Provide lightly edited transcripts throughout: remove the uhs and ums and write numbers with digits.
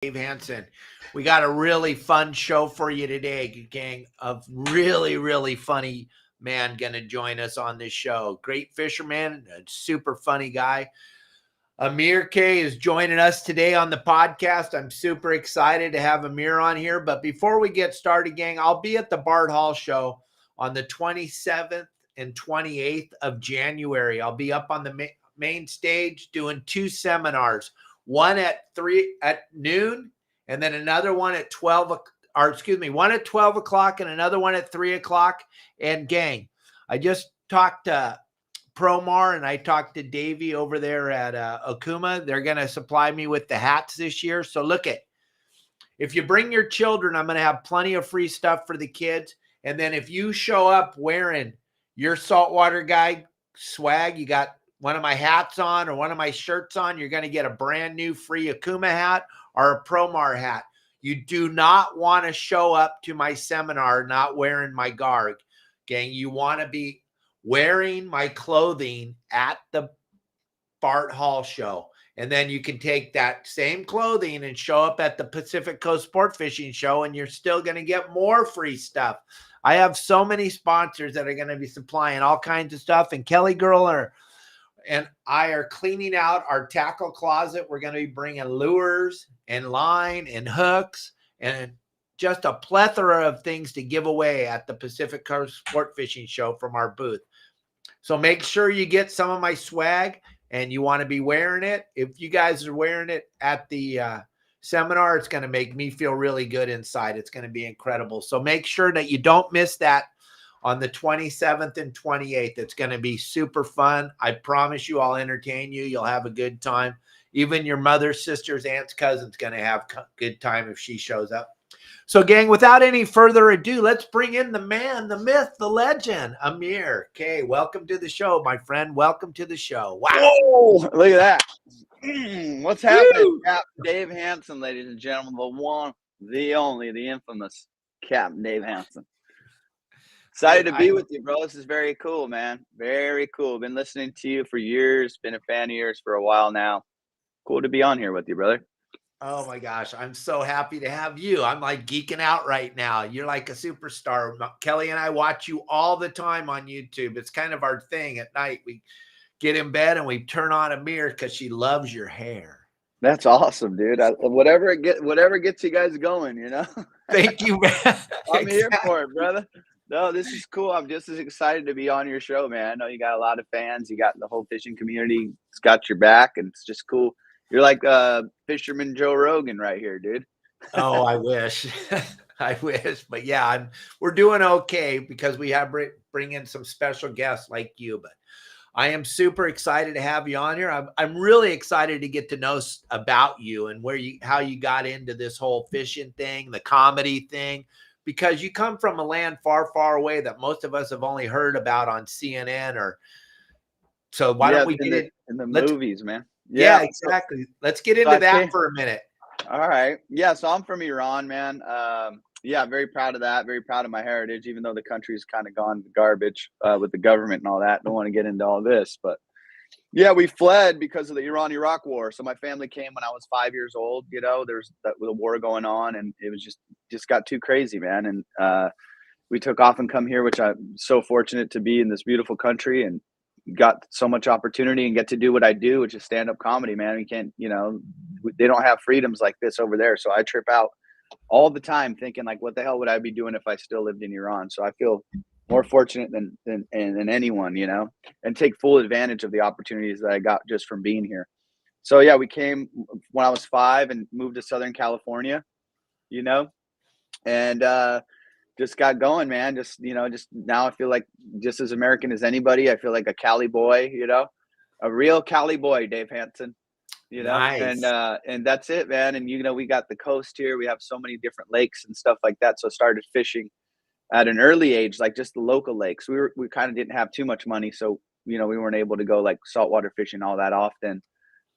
Dave Hansen. We got a really fun show for you today, gang. A really funny man going to join us on this show. Great fisherman, a super funny guy. Amir K is joining us today on the podcast. I'm super excited to have Amir on here. But before we get started, gang, I'll be at the Bart Hall show on the 27th and 28th of January. I'll be up on the main stage doing two seminars. One at noon, and then another one at 12, one at 12 o'clock and another one at 3 o'clock. And gang, I just talked to Promar and I talked to Davey over there at Okuma. They're going to supply me with the hats this year. So look if you bring your children, I'm going to have plenty of free stuff for the kids. And then if you show up wearing your Saltwater guy swag, you got one of my hats on or one of my shirts on, you're going to get a brand new free Okuma hat or a Promar hat. You do not want to show up to my seminar not wearing my garb, gang. You want to be wearing my clothing at the Bart Hall show. And then you can take that same clothing and show up at the Pacific Coast Sport Fishing Show, and you're still going to get more free stuff. I have so many sponsors that are going to be supplying all kinds of stuff, and Kelly Girl and I are cleaning out our tackle closet. We're going to be bringing lures and line and hooks and just a plethora of things to give away at the Pacific Coast Sport Fishing Show from our booth. So make sure you get some of my swag and you want to be wearing it. If you guys are wearing it at the seminar, it's going to make me feel really good inside. It's going to be incredible. So make sure that you don't miss that on the 27th and 28th. It's going to be super fun. I promise you I'll entertain you. You'll have a good time. Even your mother's sisters, aunts, cousins going to have a good time if she shows up. So, gang, without any further ado, let's bring in the man, the myth, the legend, Amir K. Welcome to the show, my friend. Welcome to the show. Wow. Whoa, look at that. What's happening? Captain Dave Hansen, ladies and gentlemen. The one, the only, the infamous Captain Dave Hansen. Excited to be with you, bro. This is very cool, man. Very cool. Been listening to you for years. Been a fan of yours for a while now. Cool to be on here with you, brother. Oh my gosh, I'm so happy to have you. I'm like geeking out right now. You're like a superstar. Kelly and I watch you all the time on YouTube. It's kind of our thing at night. We get in bed and we turn on Amir because she loves your hair. That's awesome, dude. Whatever gets you guys going, you know. Thank you, man. I'm here for it, brother. No, this is cool. I'm just as excited to be on your show, man. I know you got a lot of fans. You got the whole fishing community. It's got your back, and it's just cool. You're like fisherman Joe Rogan right here, dude. Oh, I wish. I wish. But yeah, we're doing okay because we have bring in some special guests like you. But I am super excited to have you on here. I'm really excited to get to know about you and how you got into this whole fishing thing, the comedy thing, because you come from a land far away that most of us have only heard about on CNN so why don't we get in the movies, man? Yeah, exactly. Let's get into that for a minute. All right. Yeah, so I'm from Iran, man. Yeah, very proud of that. Very proud of my heritage, even though the country's kind of gone to garbage with the government and all that. Don't want to get into all this, but yeah, we fled because of the Iran-Iraq war. So my family came when I was 5 years old. You know, there's the war going on, and it was just got too crazy, man. And we took off and come here, which I'm so fortunate to be in this beautiful country and got so much opportunity and get to do what I do, which is stand-up comedy, man. We can't, they don't have freedoms like this over there. So I trip out all the time thinking like, what the hell would I be doing if I still lived in Iran? So I feel more fortunate than anyone, and take full advantage of the opportunities that I got just from being here. So yeah, we came when I was 5 and moved to Southern California, and just got going, man. Just now I feel like just as American as anybody. I feel like a Cali boy, a real Cali boy, Dave Hansen, Nice. And that's it, man. And, we got the coast here. We have so many different lakes and stuff like that. So I started fishing at an early age, like just the local lakes. We kind of didn't have too much money. So, we weren't able to go like saltwater fishing all that often.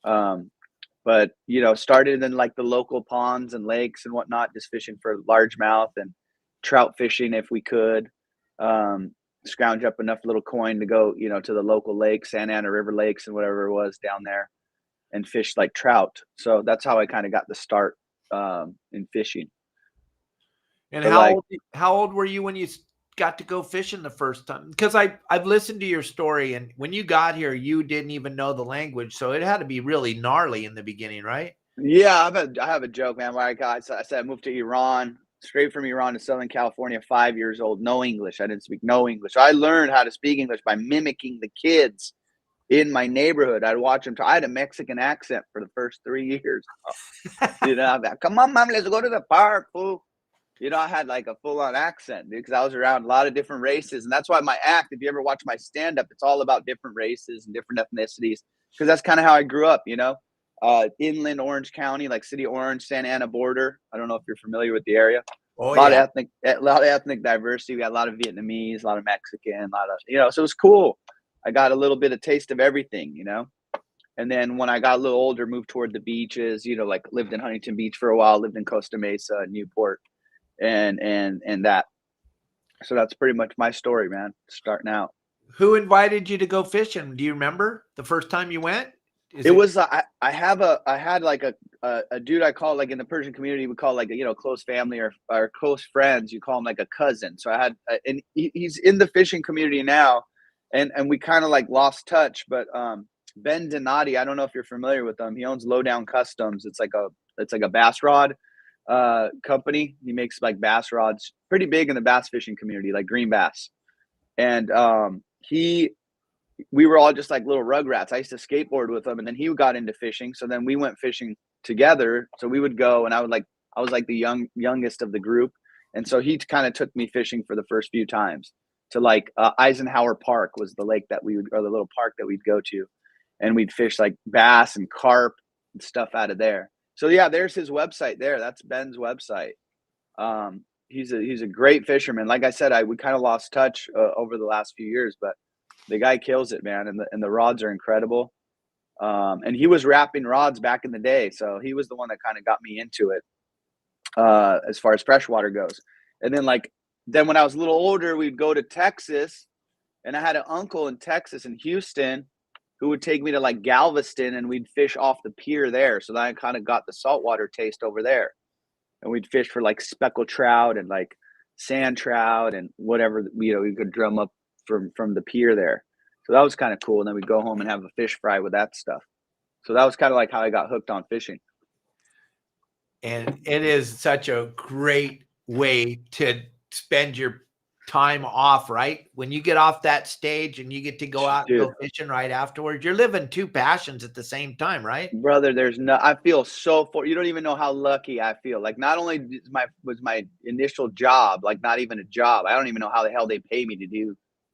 But, started in like the local ponds and lakes and whatnot, just fishing for largemouth and trout fishing if we could, scrounge up enough little coin to go, to the local lakes, Santa Ana River lakes and whatever it was down there, and fish like trout. So that's how I kind of got the start in fishing. And But like, how old were you when you got to go fishing the first time? Because I've listened to your story, and when you got here, you didn't even know the language, so it had to be really gnarly in the beginning, right? yeah, I have a joke, man. Where I said I moved to Iran, straight from Iran to Southern California, 5 years old, no English. I didn't speak no English. I learned how to speak English by mimicking the kids in my neighborhood. I'd watch them. I had a Mexican accent for the first 3 years. You know, I'd be like, come on, mom, let's go to the park, fool. You know, I had like a full on accent, dude, because I was around a lot of different races. And that's why my act, if you ever watch my stand up, it's all about different races and different ethnicities, because that's kind of how I grew up, you know. Inland Orange County, like City of Orange, Santa Ana border. I don't know if you're familiar with the area. Oh A lot yeah. of ethnic diversity. We got a lot of Vietnamese, a lot of Mexican, a lot of, you know, so it was cool. I got a little bit of taste of everything, you know. And then when I got a little older, moved toward the beaches, you know, like lived in Huntington Beach for a while, lived in Costa Mesa, Newport, and that. So that's pretty much my story, man. Starting out. Who invited you to go fishing? Do you remember the first time you went? It was I had like a dude I call, like in the Persian community we call like a, you know, close family or close friends. You call him like a cousin. So I had and he's in the fishing community now, and we kind of like lost touch. But Ben Donati, I don't know if you're familiar with him. He owns Lowdown Customs. It's like a bass rod company. He makes like bass rods, pretty big in the bass fishing community, like green bass. And we were all just like little rugrats. I used to skateboard with him, and then he got into fishing. So then we went fishing together. So we would go, and I was like the youngest of the group, and so he kind of took me fishing for the first few times to like Eisenhower Park was the lake that we would, or the little park that we'd go to, and we'd fish like bass and carp and stuff out of there. So yeah, there's his website there. That's Ben's website. He's a great fisherman. Like I said, we kind of lost touch over the last few years, but the guy kills it, man. And the rods are incredible. And he was wrapping rods back in the day. So he was the one that kind of got me into it, as far as freshwater goes. And then when I was a little older, we'd go to Texas, and I had an uncle in Texas, in Houston, who would take me to like Galveston, and we'd fish off the pier there. So then I kind of got the saltwater taste over there, and we'd fish for like speckled trout and like sand trout and whatever, you know, we could drum up from the pier there. So that was kind of cool. And then we'd go home and have a fish fry with that stuff. So that was kind of like how I got hooked on fishing. And it is such a great way to spend your time off, right? When you get off that stage and you get to go out and go fishing right afterwards, you're living two passions at the same time, right? Brother, I feel so you don't even know how lucky I feel. Like, not only was my initial job, like not even a job. I don't even know how the hell they pay me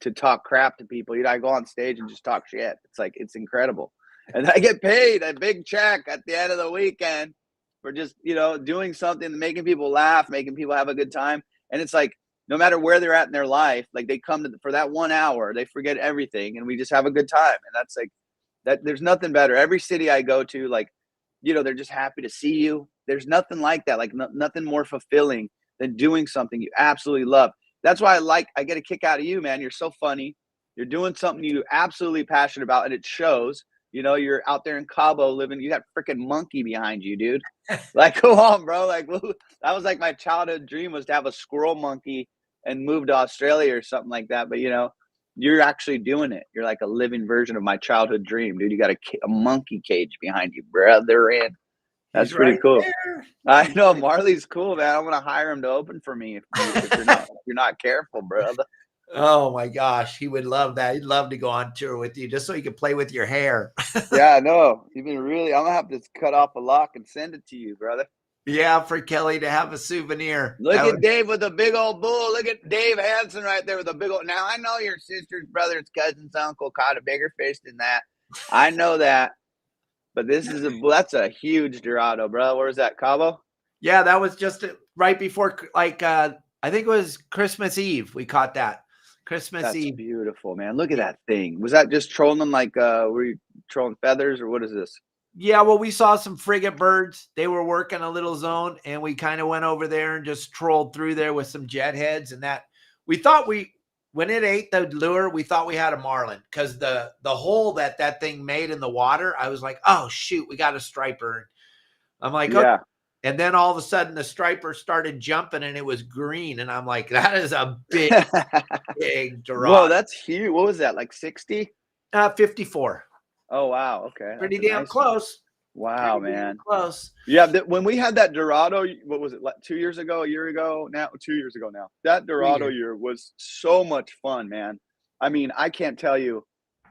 to talk crap to people. You know, I go on stage and just talk shit. It's like, it's incredible. And I get paid a big check at the end of the weekend for just, you know, doing something, making people laugh, making people have a good time. And it's like, no matter where they're at in their life, like they come for that 1 hour, they forget everything, and we just have a good time. And that's like that. There's nothing better. Every city I go to, like, you know, they're just happy to see you. There's nothing like that. Like nothing more fulfilling than doing something you absolutely love. That's why I get a kick out of you, man. You're so funny. You're doing something you're absolutely passionate about, and it shows. You know, you're out there in Cabo living. You got freaking monkey behind you, dude. Like, come on, bro. Like, that was like my childhood dream, was to have a squirrel monkey and move to Australia or something like that. But, you know, you're actually doing it. You're like a living version of my childhood dream, dude. You got a monkey cage behind you, brother. And that's pretty cool. There. I know Marley's cool, man. I'm gonna hire him to open for me if you're not careful, brother. Oh my gosh, he would love that. He'd love to go on tour with you just so he could play with your hair. Yeah, I know. I'm gonna have to cut off a lock and send it to you, brother. Yeah, for Kelly to have a souvenir. Look at Dave with a big old bull. Look at Dave Hansen right there with a big old. Now, I know your sister's brother's cousin's uncle caught a bigger fish than that. I know that. But that's a huge Dorado, bro. Where's that, Cabo? Yeah, that was just right before, like, I think it was Christmas Eve. We caught that. Christmas Eve. Beautiful, man. Look at that thing. Was that just trolling, like, were you trolling feathers, or what is this? Yeah, well, we saw some frigate birds. They were working a little zone, and we kind of went over there and just trolled through there with some jet heads. And that we thought when it ate the lure, we thought we had a marlin, because the hole that thing made in the water, I was like, oh shoot, we got a striper. I'm like, yeah. And then all of a sudden the striper started jumping and it was green. And I'm like, that is a big, big Whoa, Dorado. that's huge. What was that, like 60? 54. Oh, wow. Okay. Pretty That's a damn nice one. close. Wow, Pretty damn man. close. Yeah, when we had that Dorado, what was it, like 2 years ago, a year ago now? 2 years ago now. That Dorado year was so much fun, man. I mean, I can't tell you.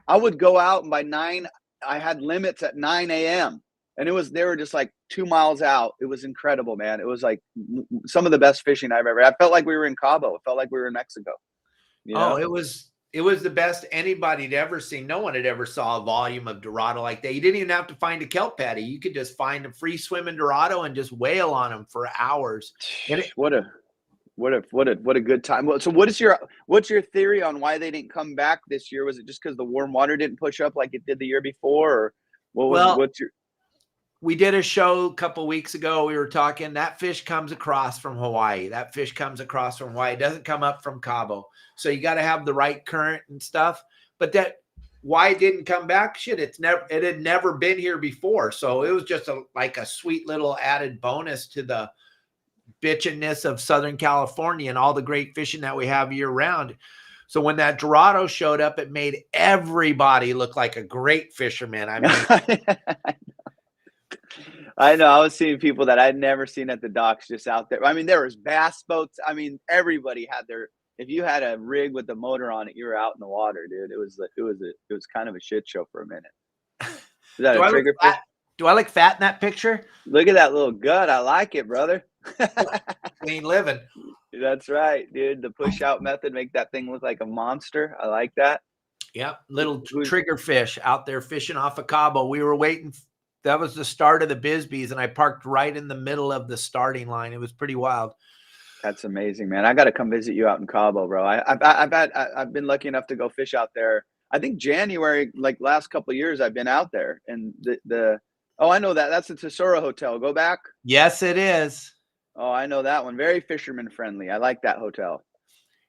I would go out and by 9, I had limits at 9 a.m. And they were just like 2 miles out. It was incredible, man. It was like some of the best fishing I've ever. I felt like we were in Cabo. It felt like we were in Mexico. You Oh, know? it was the best anybody had ever seen. No one had ever saw a volume of Dorado like that. You didn't even have to find a kelp patty. You could just find a free swimming Dorado and just wail on them for hours. And What a good time. So what's your theory on why they didn't come back this year? Was it just because the warm water didn't push up like it did the year before, or what's your? We did a show a couple weeks ago. We were talking that fish comes across from Hawaii. That fish comes across from Hawaii. It doesn't come up from Cabo. So you got to have the right current and stuff. But why it didn't come back? Shit, it had never been here before. So it was just like a sweet little added bonus to the bitchiness of Southern California and all the great fishing that we have year round. So when that Dorado showed up, it made everybody look like a great fisherman. I mean, I know. I was seeing people that I'd never seen at the docks just out there. I mean, there was bass boats. I mean, everybody had if you had a rig with the motor on it, you were out in the water, dude. It was kind of a shit show for a minute. Is that a trigger fish? Do I look fat in that picture? Look at that little gut. I like it, brother. Clean living. That's right, dude. The push out method make that thing look like a monster. I like that. Yep. Little trigger fish out there fishing off of Cabo. We were waiting. That was the start of the Bisbees, and I parked right in the middle of the starting line. It was pretty wild. That's amazing, man. I got to come visit you out in Cabo, bro. I've been lucky enough to go fish out there. I think January, like last couple of years, I've been out there, and oh, I know that. That's the Tesoro Hotel. Go back. Yes, it is. Oh, I know that one. Very fisherman friendly. I like that hotel.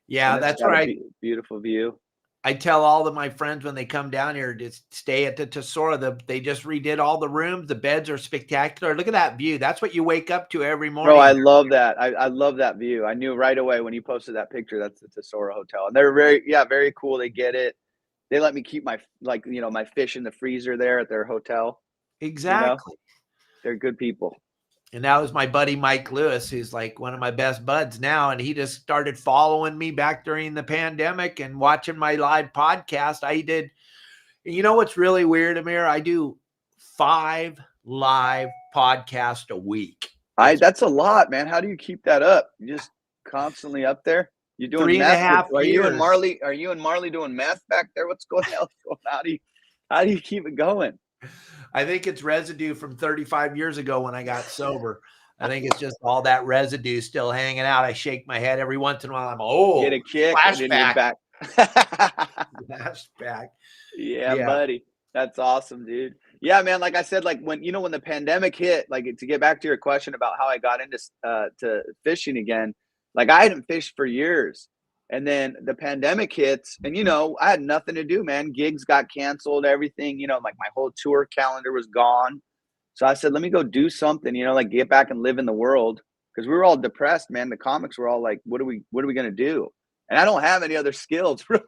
Yeah, that's right. Beautiful view. I tell all of my friends when they come down here to stay at the Tesoro, they just redid all the rooms. The beds are spectacular. Look at that view. That's what you wake up to every morning. Bro, I love that. I love that view. I knew right away when you posted that picture, that's the Tesoro Hotel. And they're very cool. They get it. They let me keep my fish in the freezer there at their hotel. Exactly. You know? They're good people. And that was my buddy Mike Lewis, who's like one of my best buds now. And he just started following me back during the pandemic and watching my live podcast. You know what's really weird, Amir? I do 5 live podcasts a week. That's a lot, man. How do you keep that up? You just constantly up there? You're doing 3.5 Are years. you and Marley doing meth back there? What's going on? How do you keep it going? I think it's residue from 35 years ago when I got sober. I think it's just all that residue still hanging out. I shake my head every once in a while. Get a kick. Flashback. Flashback. Yeah, buddy. That's awesome, dude. Yeah, man. Like I said, like when the pandemic hit, like to get back to your question about how I got into to fishing again, like I hadn't fished for years. And then the pandemic hits and, I had nothing to do, man. Gigs got canceled, everything, like my whole tour calendar was gone. So I said, let me go do something, like get back and live in the world. Cause we were all depressed, man. The comics were all like, what are we going to do? And I don't have any other skills, bro.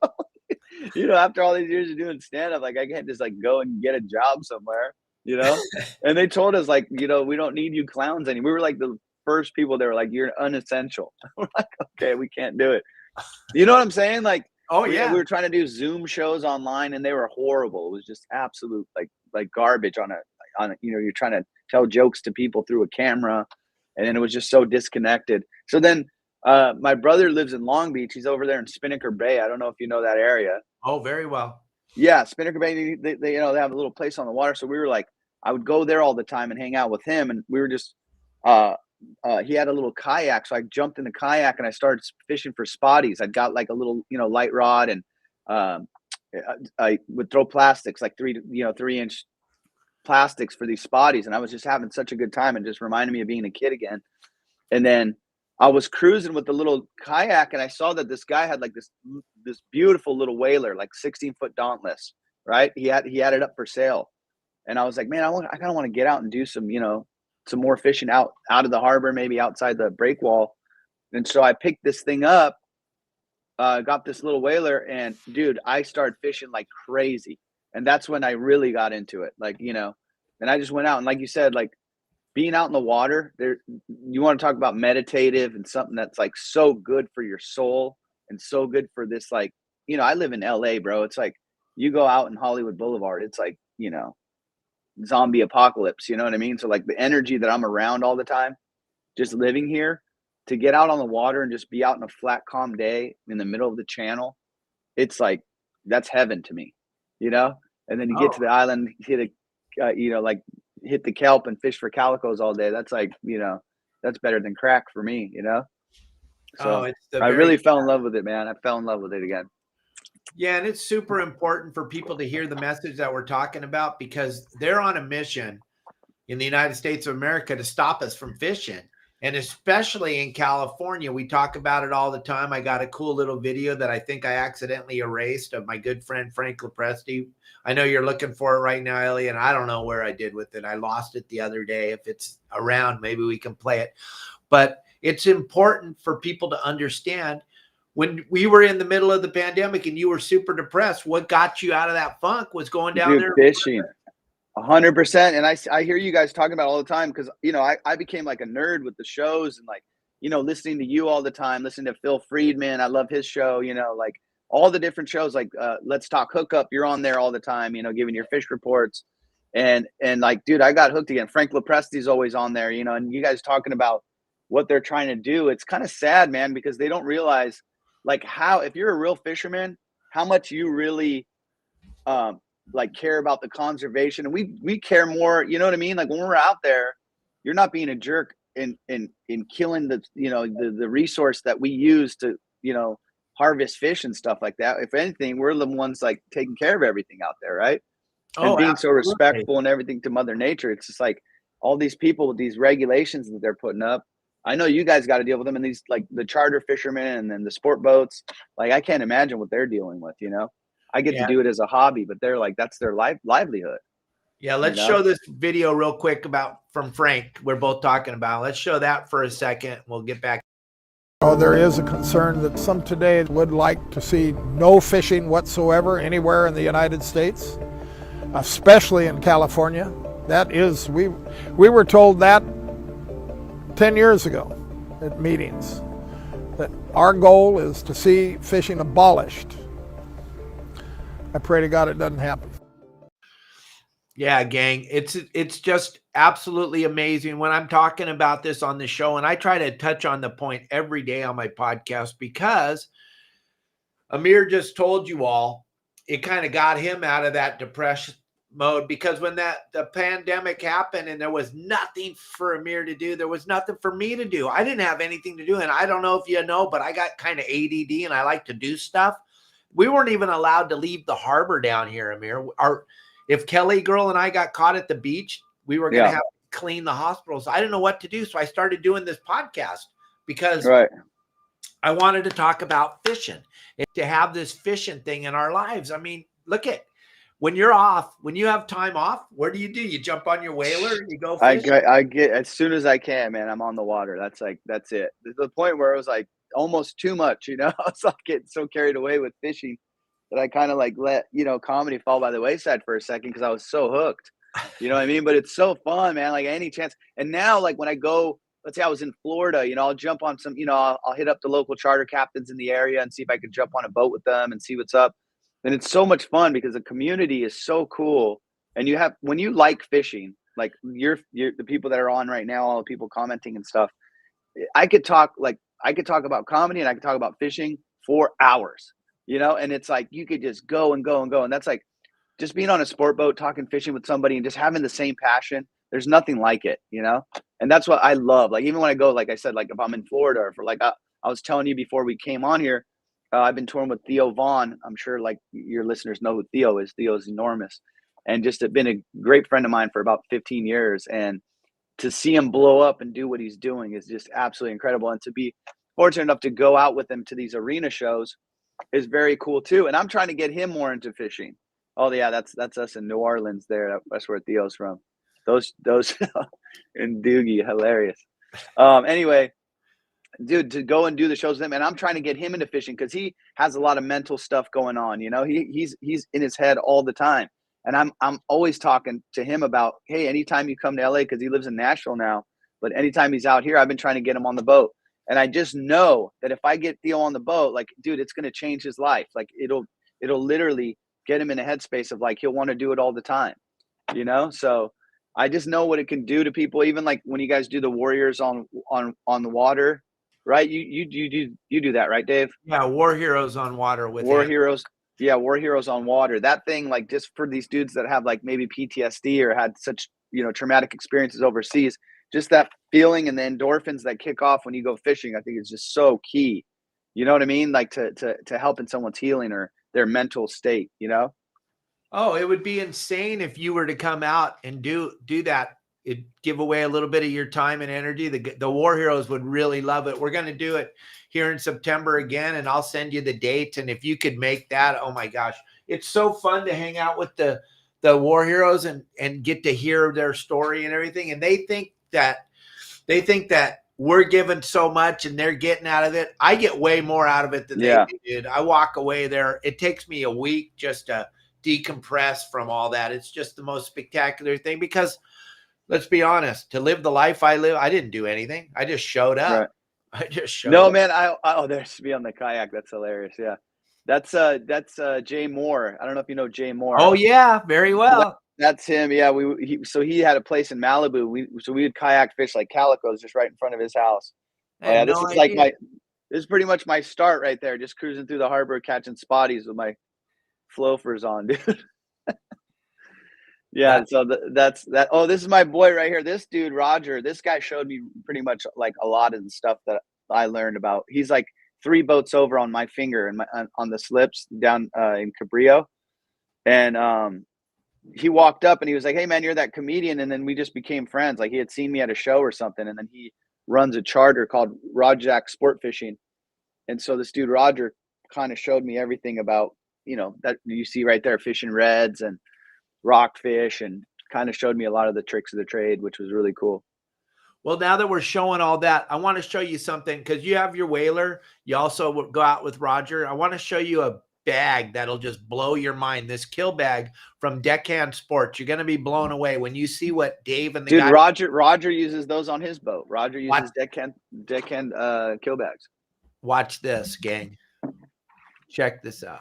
After all these years of doing stand up, like I can't just like go and get a job somewhere, and they told us like, we don't need you clowns anymore. We were like the first people that were like, you're unessential. We're like, okay, we can't do it. You know what I'm saying? Like, oh yeah, we were trying to do Zoom shows online, and they were horrible. It was just absolute like garbage on a. You're trying to tell jokes to people through a camera, and then it was just so disconnected. So then, my brother lives in Long Beach. He's over there in Spinnaker Bay. I don't know if you know that area. Oh, very well. Yeah, Spinnaker Bay. They have a little place on the water. So we were like, I would go there all the time and hang out with him, and we were just. He had a little kayak, so I jumped in the kayak and I started fishing for spotties. I'd got like a little, light rod, and I would throw plastics, like 3-inch plastics for these spotties, and I was just having such a good time and just reminded me of being a kid again. And then I was cruising with the little kayak, and I saw that this guy had like this beautiful little whaler, like 16-foot Dauntless, right? He had it up for sale, and I was like, man, I kind of want to get out and do some, some more fishing out of the harbor, maybe outside the break wall. And so I picked this thing up, got this little whaler, and dude, I started fishing like crazy. And that's when I really got into it. Like, you know, and I just went out, and like you said, like being out in the water there, you want to talk about meditative and something that's like so good for your soul and so good for this, like, you know, I live in LA, bro. It's like you go out in Hollywood Boulevard, it's like, you know, zombie apocalypse, you know what I mean? So like the energy that I'm around all the time, just living here, to get out on the water and just be out in a flat, calm day in the middle of the channel, it's like that's heaven to me, you know. And then you get to the island, hit a, you know, like hit the kelp and fish for calicos all day. That's like, you know, that's better than crack for me, you know. So it's the I very really fell in love with it, man. I fell in love with it again. Yeah, and it's super important for people to hear the message that we're talking about, because they're on a mission in the United States of America to stop us from fishing. And especially in California, we talk about it all the time. I got a cool little video that I think I accidentally erased of my good friend Frank Lepresti. I know you're looking for it right now, Ellie, and I don't know where I did with it. I lost it the other day. If it's around, maybe we can play it. But it's important for people to understand, when we were in the middle of the pandemic and you were super depressed, what got you out of that funk was going down there fishing. 100%. And I hear you guys talking about it all the time, because, you know, I became like a nerd with the shows, and like, you know, listening to you all the time, listening to Phil Friedman. I love his show, you know, like all the different shows, like Let's Talk Hookup. You're on there all the time, you know, giving your fish reports. And like, dude, I got hooked again. Frank Lepresti's always on there, you know, and you guys talking about what they're trying to do. It's kind of sad, man, because they don't realize like how, if you're a real fisherman, how much you really like care about the conservation. And we care more, you know what I mean? Like when we're out there, you're not being a jerk in killing the, you know, the resource that we use to, you know, harvest fish and stuff like that. If anything, we're the ones like taking care of everything out there, right? And being so absolutely. respectful and everything to Mother Nature. It's just like all these people with these regulations that they're putting up. I know you guys got to deal with them, and these like the charter fishermen and then the sport boats. Like I can't imagine what they're dealing with, you know. I get to do it as a hobby, but they're like, that's their livelihood. Yeah, let's show this video real quick about from Frank. We're both talking about. Let's show that for a second. We'll get back. Oh, there is a concern that some today would like to see no fishing whatsoever anywhere in the United States, especially in California. That is, we were told that 10 years ago at meetings, that our goal is to see fishing abolished. I pray to God it doesn't happen. Yeah, gang, it's just absolutely amazing when I'm talking about this on the show, and I try to touch on the point every day on my podcast, because Amir just told you all, it kind of got him out of that depression mode, because when the pandemic happened and there was nothing for Amir to do, there was nothing for me to do. I didn't have anything to do, and I don't know if you know, but I got kind of ADD and I like to do stuff. We weren't even allowed to leave the harbor down here, Amir. If Kelly girl and I got caught at the beach, we were going to have to clean the hospitals. I didn't know what to do. So I started doing this podcast because I wanted to talk about fishing and to have this fishing thing in our lives. I mean, look at when you're off, when you have time off, what do? You jump on your whaler and you go fishing? I get as soon as I can, man. I'm on the water. That's it. There's the point where it was like almost too much, you know. I was like getting so carried away with fishing that I kind of like let, you know, comedy fall by the wayside for a second because I was so hooked. You know what I mean? But it's so fun, man. Like any chance. And now, like when I go, let's say I was in Florida, you know, I'll jump on some, you know, I'll hit up the local charter captains in the area and see if I could jump on a boat with them and see what's up. And it's so much fun because the community is so cool. And you have, when you like fishing, like you're the people that are on right now, all the people commenting and stuff, I could talk about comedy and I could talk about fishing for hours, you know, and it's like, you could just go and go and go. And that's like just being on a sport boat, talking fishing with somebody and just having the same passion. There's nothing like it, you know? And that's what I love. Like, even when I go, like I said, like if I'm in Florida or for like, I was telling you before we came on here, I've been touring with Theo Vaughn. I'm sure like your listeners know who Theo is. Theo's enormous and just been a great friend of mine for about 15 years. And to see him blow up and do what he's doing is just absolutely incredible. And to be fortunate enough to go out with him to these arena shows is very cool too. And I'm trying to get him more into fishing. Oh yeah, that's us in New Orleans there. That's where Theo's from. Those and Doogie, hilarious. Anyway, dude, to go and do the shows with him, and I'm trying to get him into fishing because he has a lot of mental stuff going on. You know, he's in his head all the time, and I'm always talking to him about, hey, anytime you come to LA, because he lives in Nashville now, but anytime he's out here, I've been trying to get him on the boat, and I just know that if I get Theo on the boat, like, dude, it's gonna change his life. Like, it'll literally get him in a headspace of like he'll want to do it all the time. You know, so I just know what it can do to people. Even like when you guys do the Warriors on the water, right? You do that, right, Dave? Yeah, War Heroes on Water with War him. Heroes. Yeah, War Heroes on Water. That thing, like, just for these dudes that have like maybe PTSD or had such, you know, traumatic experiences overseas, just that feeling and the endorphins that kick off when you go fishing, I think is just so key. You know what I mean? Like to helping someone's healing or their mental state, you know? Oh, it would be insane if you were to come out and do that. It'd give away a little bit of your time and energy. The War Heroes would really love it. We're going to do it here in September again, and I'll send you the dates. And if you could make that, oh my gosh, it's so fun to hang out with the War Heroes and get to hear their story and everything. And they think that we're giving so much and they're getting out of it. I get way more out of it than they did. I walk away there. It takes me a week just to decompress from all that. It's just the most spectacular thing because let's be honest, to live the life I live, I didn't do anything. I just showed up. Right. I just showed up. Man, there's me on the kayak. That's hilarious. Yeah. That's Jay Moore. I don't know if you know Jay Moore. Oh yeah, very well. That's him. Yeah. He had a place in Malibu. We would kayak fish like calicos just right in front of his house. Yeah, this is like this is pretty much my start right there. Just cruising through the harbor, catching spotties with my Flofers on, dude. Yeah, so that's that. Oh, this is my boy right here. This dude, Roger, this guy showed me pretty much like a lot of the stuff that I learned about. He's like 3 boats over on my finger and on the slips down in Cabrillo. And he walked up and he was like, hey man, you're that comedian. And then we just became friends. Like he had seen me at a show or something. And then he runs a charter called Rajak Sport Fishing. And so this dude, Roger, kind of showed me everything about, you know, that you see right there, fishing reds and rockfish, and kind of showed me a lot of the tricks of the trade, which was really cool. Well, now that we're showing all that, I want to show you something because you have your whaler. You also go out with Roger. I want to show you a bag that'll just blow your mind. This kill bag from Deckhand Sports. You're going to be blown away when you see what Dave and the guy. Roger uses those on his boat. Roger uses Deckhand kill bags. Watch this, gang. Check this out.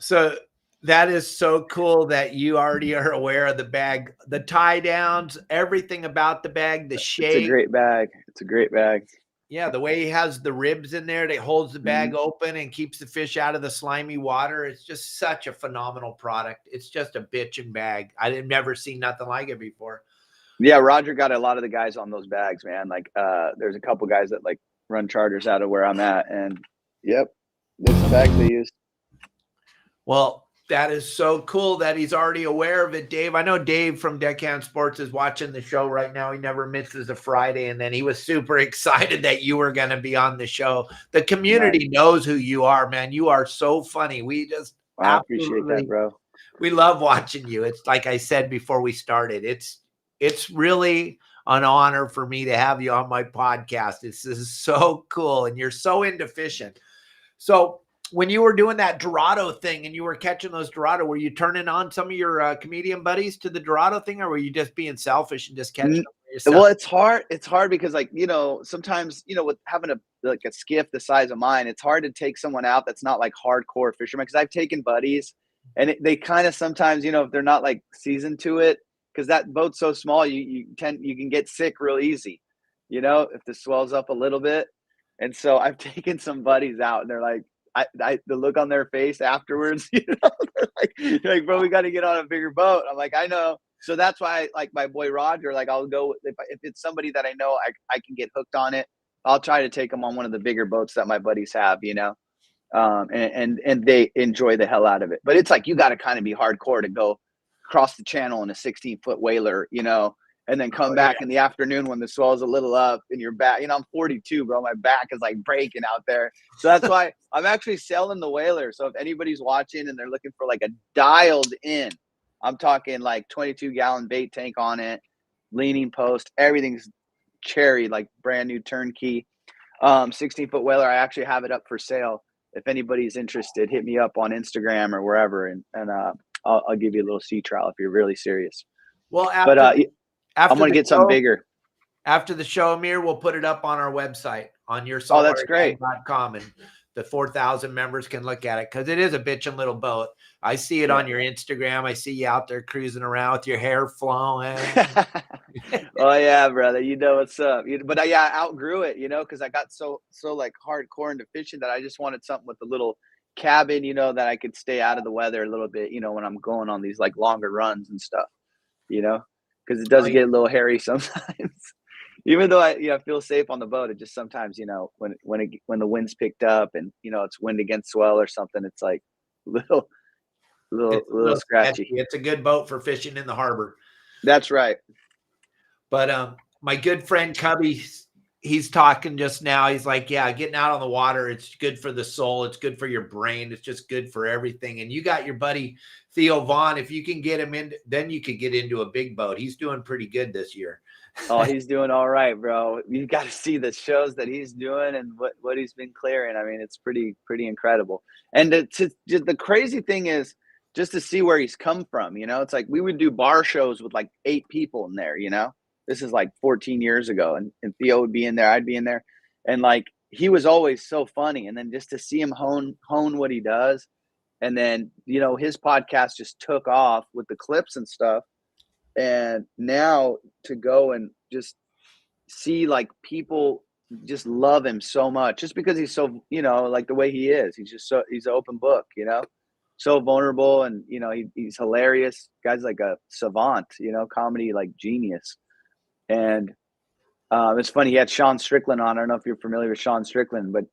So that is so cool that you already are aware of the bag, the tie downs, everything about the bag, the shape. It's a great bag. It's a great bag. Yeah, the way he has the ribs in there that holds the bag open and keeps the fish out of the slimy water. It's just such a phenomenal product. It's just a bitchin' bag. I've never seen nothing like it before. Yeah, Roger got a lot of the guys on those bags, man. Like there's a couple guys that like run charters out of where I'm at, and yep, this is the bags they use. Well, that is so cool that he's already aware of it, Dave. I know Dave from Deckhand Sports is watching the show right now. He never misses a Friday, and then he was super excited that you were going to be on the show. The community knows who you are, man. You are so funny. We just I appreciate that, bro. We love watching you. It's like I said before we started. It's really an honor for me to have you on my podcast. This is so cool, and you're so into fishing. So when you were doing that Dorado thing and you were catching those Dorado, were you turning on some of your comedian buddies to the Dorado thing, or were you just being selfish and just catching them for yourself? Well, it's hard. It's hard because, like, you know, sometimes, you know, with having a skiff the size of mine, it's hard to take someone out that's not like hardcore fisherman. Because I've taken buddies, and they kind of sometimes, you know, if they're not like seasoned to it, because that boat's so small, you can get sick real easy, you know, if the swells up a little bit. And so I've taken some buddies out, and they're like, the look on their face afterwards, they're like, bro, we got to get on a bigger boat. I'm like, I know. So that's why, like my boy Roger, like I'll go if it's somebody that I know I can get hooked on it. I'll try to take them on one of the bigger boats that my buddies have, and they enjoy the hell out of it. But it's like you got to kind of be hardcore to go across the channel in a 16-foot whaler, and then come back in the afternoon when the swell's a little up and you're back. I'm 42, bro. My back is like breaking out there. So that's why I'm actually selling the whaler. So if anybody's watching and they're looking for like a dialed in, I'm talking like 22-gallon bait tank on it, leaning post, everything's cherry, like brand new turnkey. 16-foot whaler. I actually have it up for sale. If anybody's interested, hit me up on Instagram or wherever, and I'll give you a little sea trial if you're really serious. Well, I'm going to get some bigger. After the show, Amir, we'll put it up on our website on your saltwater.com, and the 4,000 members can look at it because it is a bitchin' little boat. I see it on your Instagram. I see you out there cruising around with your hair flowing. Oh yeah, brother. You know what's up. But I outgrew it, because I got so like hardcore into fishing that I just wanted something with a little cabin, that I could stay out of the weather a little bit, when I'm going on these like longer runs and stuff, because it does get a little hairy sometimes. Even though I feel safe on the boat, it just sometimes, when the wind's picked up and it's wind against swell or something, it's like little scratchy. It's a good boat for fishing in the harbor. That's right. But my good friend Cubby, he's talking just now. He's like, yeah, getting out on the water, it's good for the soul. It's good for your brain. It's just good for everything. And you got your buddy Theo Vaughn. If you can get him in, then you could get into a big boat. He's doing pretty good this year. Oh, he's doing all right, bro. You got to see the shows that he's doing and what he's been clearing. I mean, it's pretty incredible. And the crazy thing is just to see where he's come from. It's like we would do bar shows with like 8 people in there. This is like 14 years ago, and Theo would be in there, I'd be in there, and like he was always so funny. And then just to see him hone what he does, and then his podcast just took off with the clips and stuff. And now to go and just see like people just love him so much just because he's so, like the way he is. He's an open book, so vulnerable, and he's hilarious. Guy's like a savant, comedy like genius. And it's funny, he had Sean Strickland on. I don't know if you're familiar with Sean Strickland, but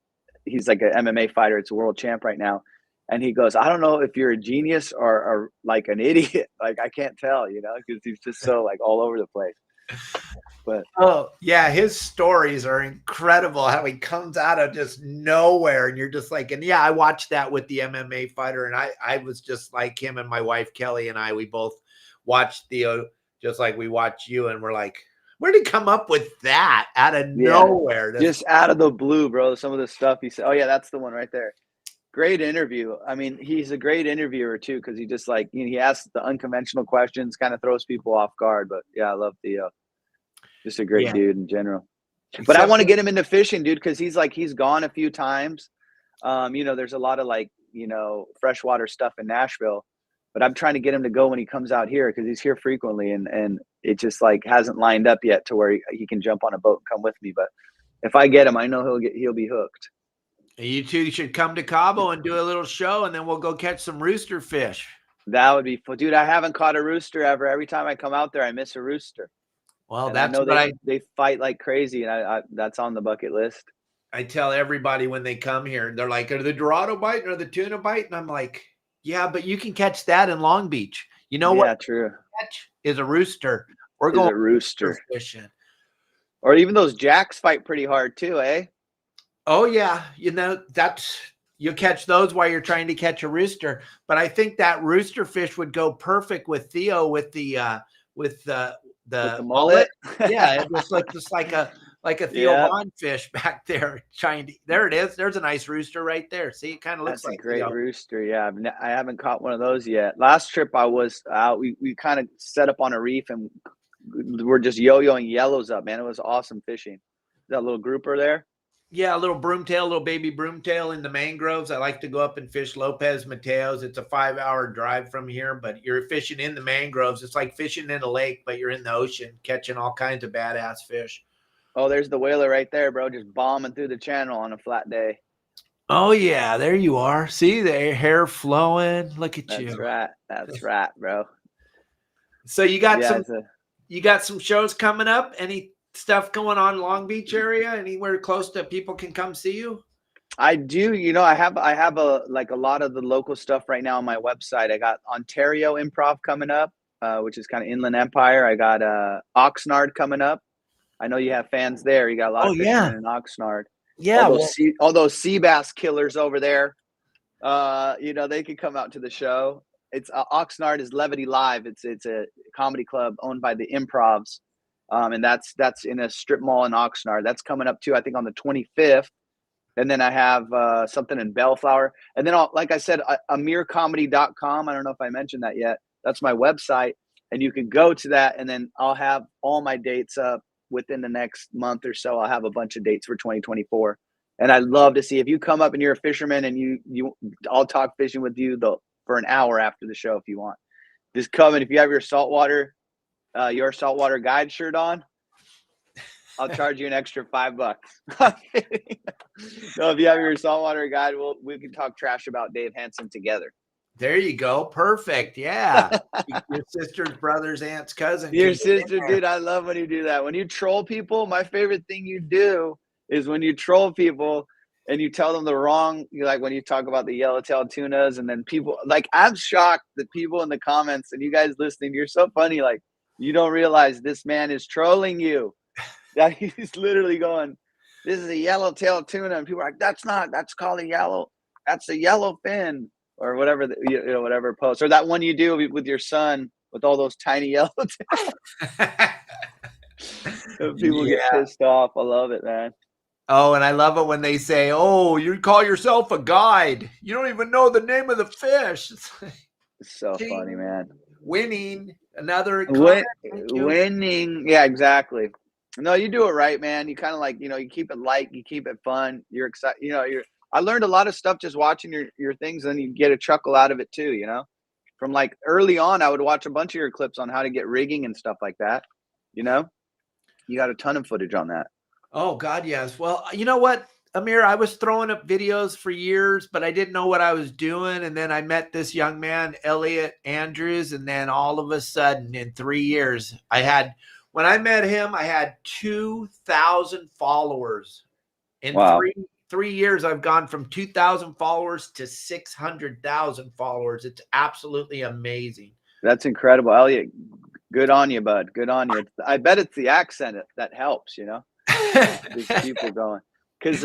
he's like an MMA fighter. It's a world champ right now. And he goes, I don't know if you're a genius or like an idiot. Like, I can't tell, because he's just so like all over the place. But oh yeah, his stories are incredible. How he comes out of just nowhere, and you're just like, and yeah, I watched that with the MMA fighter, and I was just like him, and my wife Kelly and we both watched Theo just like we watch you, and we're like, where did he come up with that out of nowhere? Just out of the blue, bro. Some of the stuff he said. Oh yeah, that's the one right there. Great interview. I mean, he's a great interviewer too, because he just like he asks the unconventional questions, kind of throws people off guard. But yeah, I love Theo. Just a great dude in general. But I want to get him into fishing, dude, because he's gone a few times. There's a lot of like freshwater stuff in Nashville, but I'm trying to get him to go when he comes out here because he's here frequently, and it just like hasn't lined up yet to where he can jump on a boat and come with me. But if I get him, I know he'll be hooked. You two should come to Cabo and do a little show, and then we'll go catch some rooster fish. That would be fun. Dude, I haven't caught a rooster ever. Every time I come out there, I miss a rooster. Well, and that's what they fight like crazy, and I that's on the bucket list. I tell everybody when they come here, they're like, are the Dorado biting or the tuna bite? And I'm like, yeah, but you can catch that in Long Beach. You know what? Yeah, true. Catch is a rooster. We're going rooster fishing. Or even those jacks fight pretty hard too, eh? Oh yeah, you catch those while you're trying to catch a rooster. But I think that rooster fish would go perfect with Theo with the mullet. Yeah, it just looks just like a Theo Vaughn fish back there. There it is. There's a nice rooster right there. See, it kind of looks like a great rooster. Yeah, I haven't caught one of those yet. Last trip I was out, we kind of set up on a reef and we're just yo-yoing yellows up, man. It was awesome fishing. That little grouper there. Yeah, a little broomtail, little baby broomtail in the mangroves. I like to go up and fish Lopez Mateos. It's a 5-hour drive from here, but you're fishing in the mangroves. It's like fishing in a lake, but you're in the ocean, catching all kinds of badass fish. Oh, there's the whaler right there, bro. Just bombing through the channel on a flat day. Oh yeah, there you are. See the hair flowing. Look at That's you. right. That's right, bro. So you got Yeah, some shows coming up? Any stuff going on Long Beach area? Anywhere close that people can come see you? I do. I have a lot of the local stuff right now on my website. I got Ontario Improv coming up, which is kind of Inland Empire. I got Oxnard coming up. I know you have fans there. You got a lot Oh of yeah. fishermen in Oxnard. Yeah. All those sea bass killers over there. They could come out to the show. It's Oxnard is Levity Live. It's a comedy club owned by the Improvs, and that's in a strip mall in Oxnard. That's coming up too. I think on the 25th. And then I have something in Bellflower. And then, like I said, amircomedy.com. I don't know if I mentioned that yet. That's my website. And you can go to that, and then I'll have all my dates up within the next month or so. I'll have a bunch of dates for 2024. And I'd love to see if you come up and you're a fisherman and I'll talk fishing with you for an hour after the show if you want. Just come, and if you have your saltwater guide shirt on, I'll charge you an extra $5. No, if you have your saltwater guide, we can talk trash about Dave Hansen together. There you go. Perfect. Yeah. Your sister's brother's aunt's cousin. Your sister, dude. I love when you do that. When you troll people, my favorite thing you do is when you troll people and you tell them the wrong, like when you talk about the yellowtail tunas, and then people, like, I'm shocked that people in the comments and you guys listening, you're so funny. Like, you don't realize this man is trolling you. That he's literally going, this is a yellowtail tuna, and people are like, that's called a yellow, that's a yellow fin, or whatever, whatever post, or that one you do with your son with all those tiny yellowtails. People get pissed off. I love it, man. Oh, and I love it when they say, "Oh, you call yourself a guide. You don't even know the name of the fish." It's so funny, man. Winning another winning. Yeah, exactly. No, you do it right, man. You kind of you keep it light, you keep it fun. You're excited. I learned a lot of stuff just watching your things, and you get a chuckle out of it too. From like early on, I would watch a bunch of your clips on how to get rigging and stuff like that. You got a ton of footage on that. Oh God, yes. Well, you know what, Amir, I was throwing up videos for years, but I didn't know what I was doing. And then I met this young man, Elliot Andrews, and then all of a sudden, in 3 years, when I met him, I had 2,000 followers. In wow. 3 years, I've gone from 2,000 followers to 600,000 followers. It's absolutely amazing. That's incredible, Elliot. Good on you, bud. Good on you. I bet it's the accent that helps. These people going, because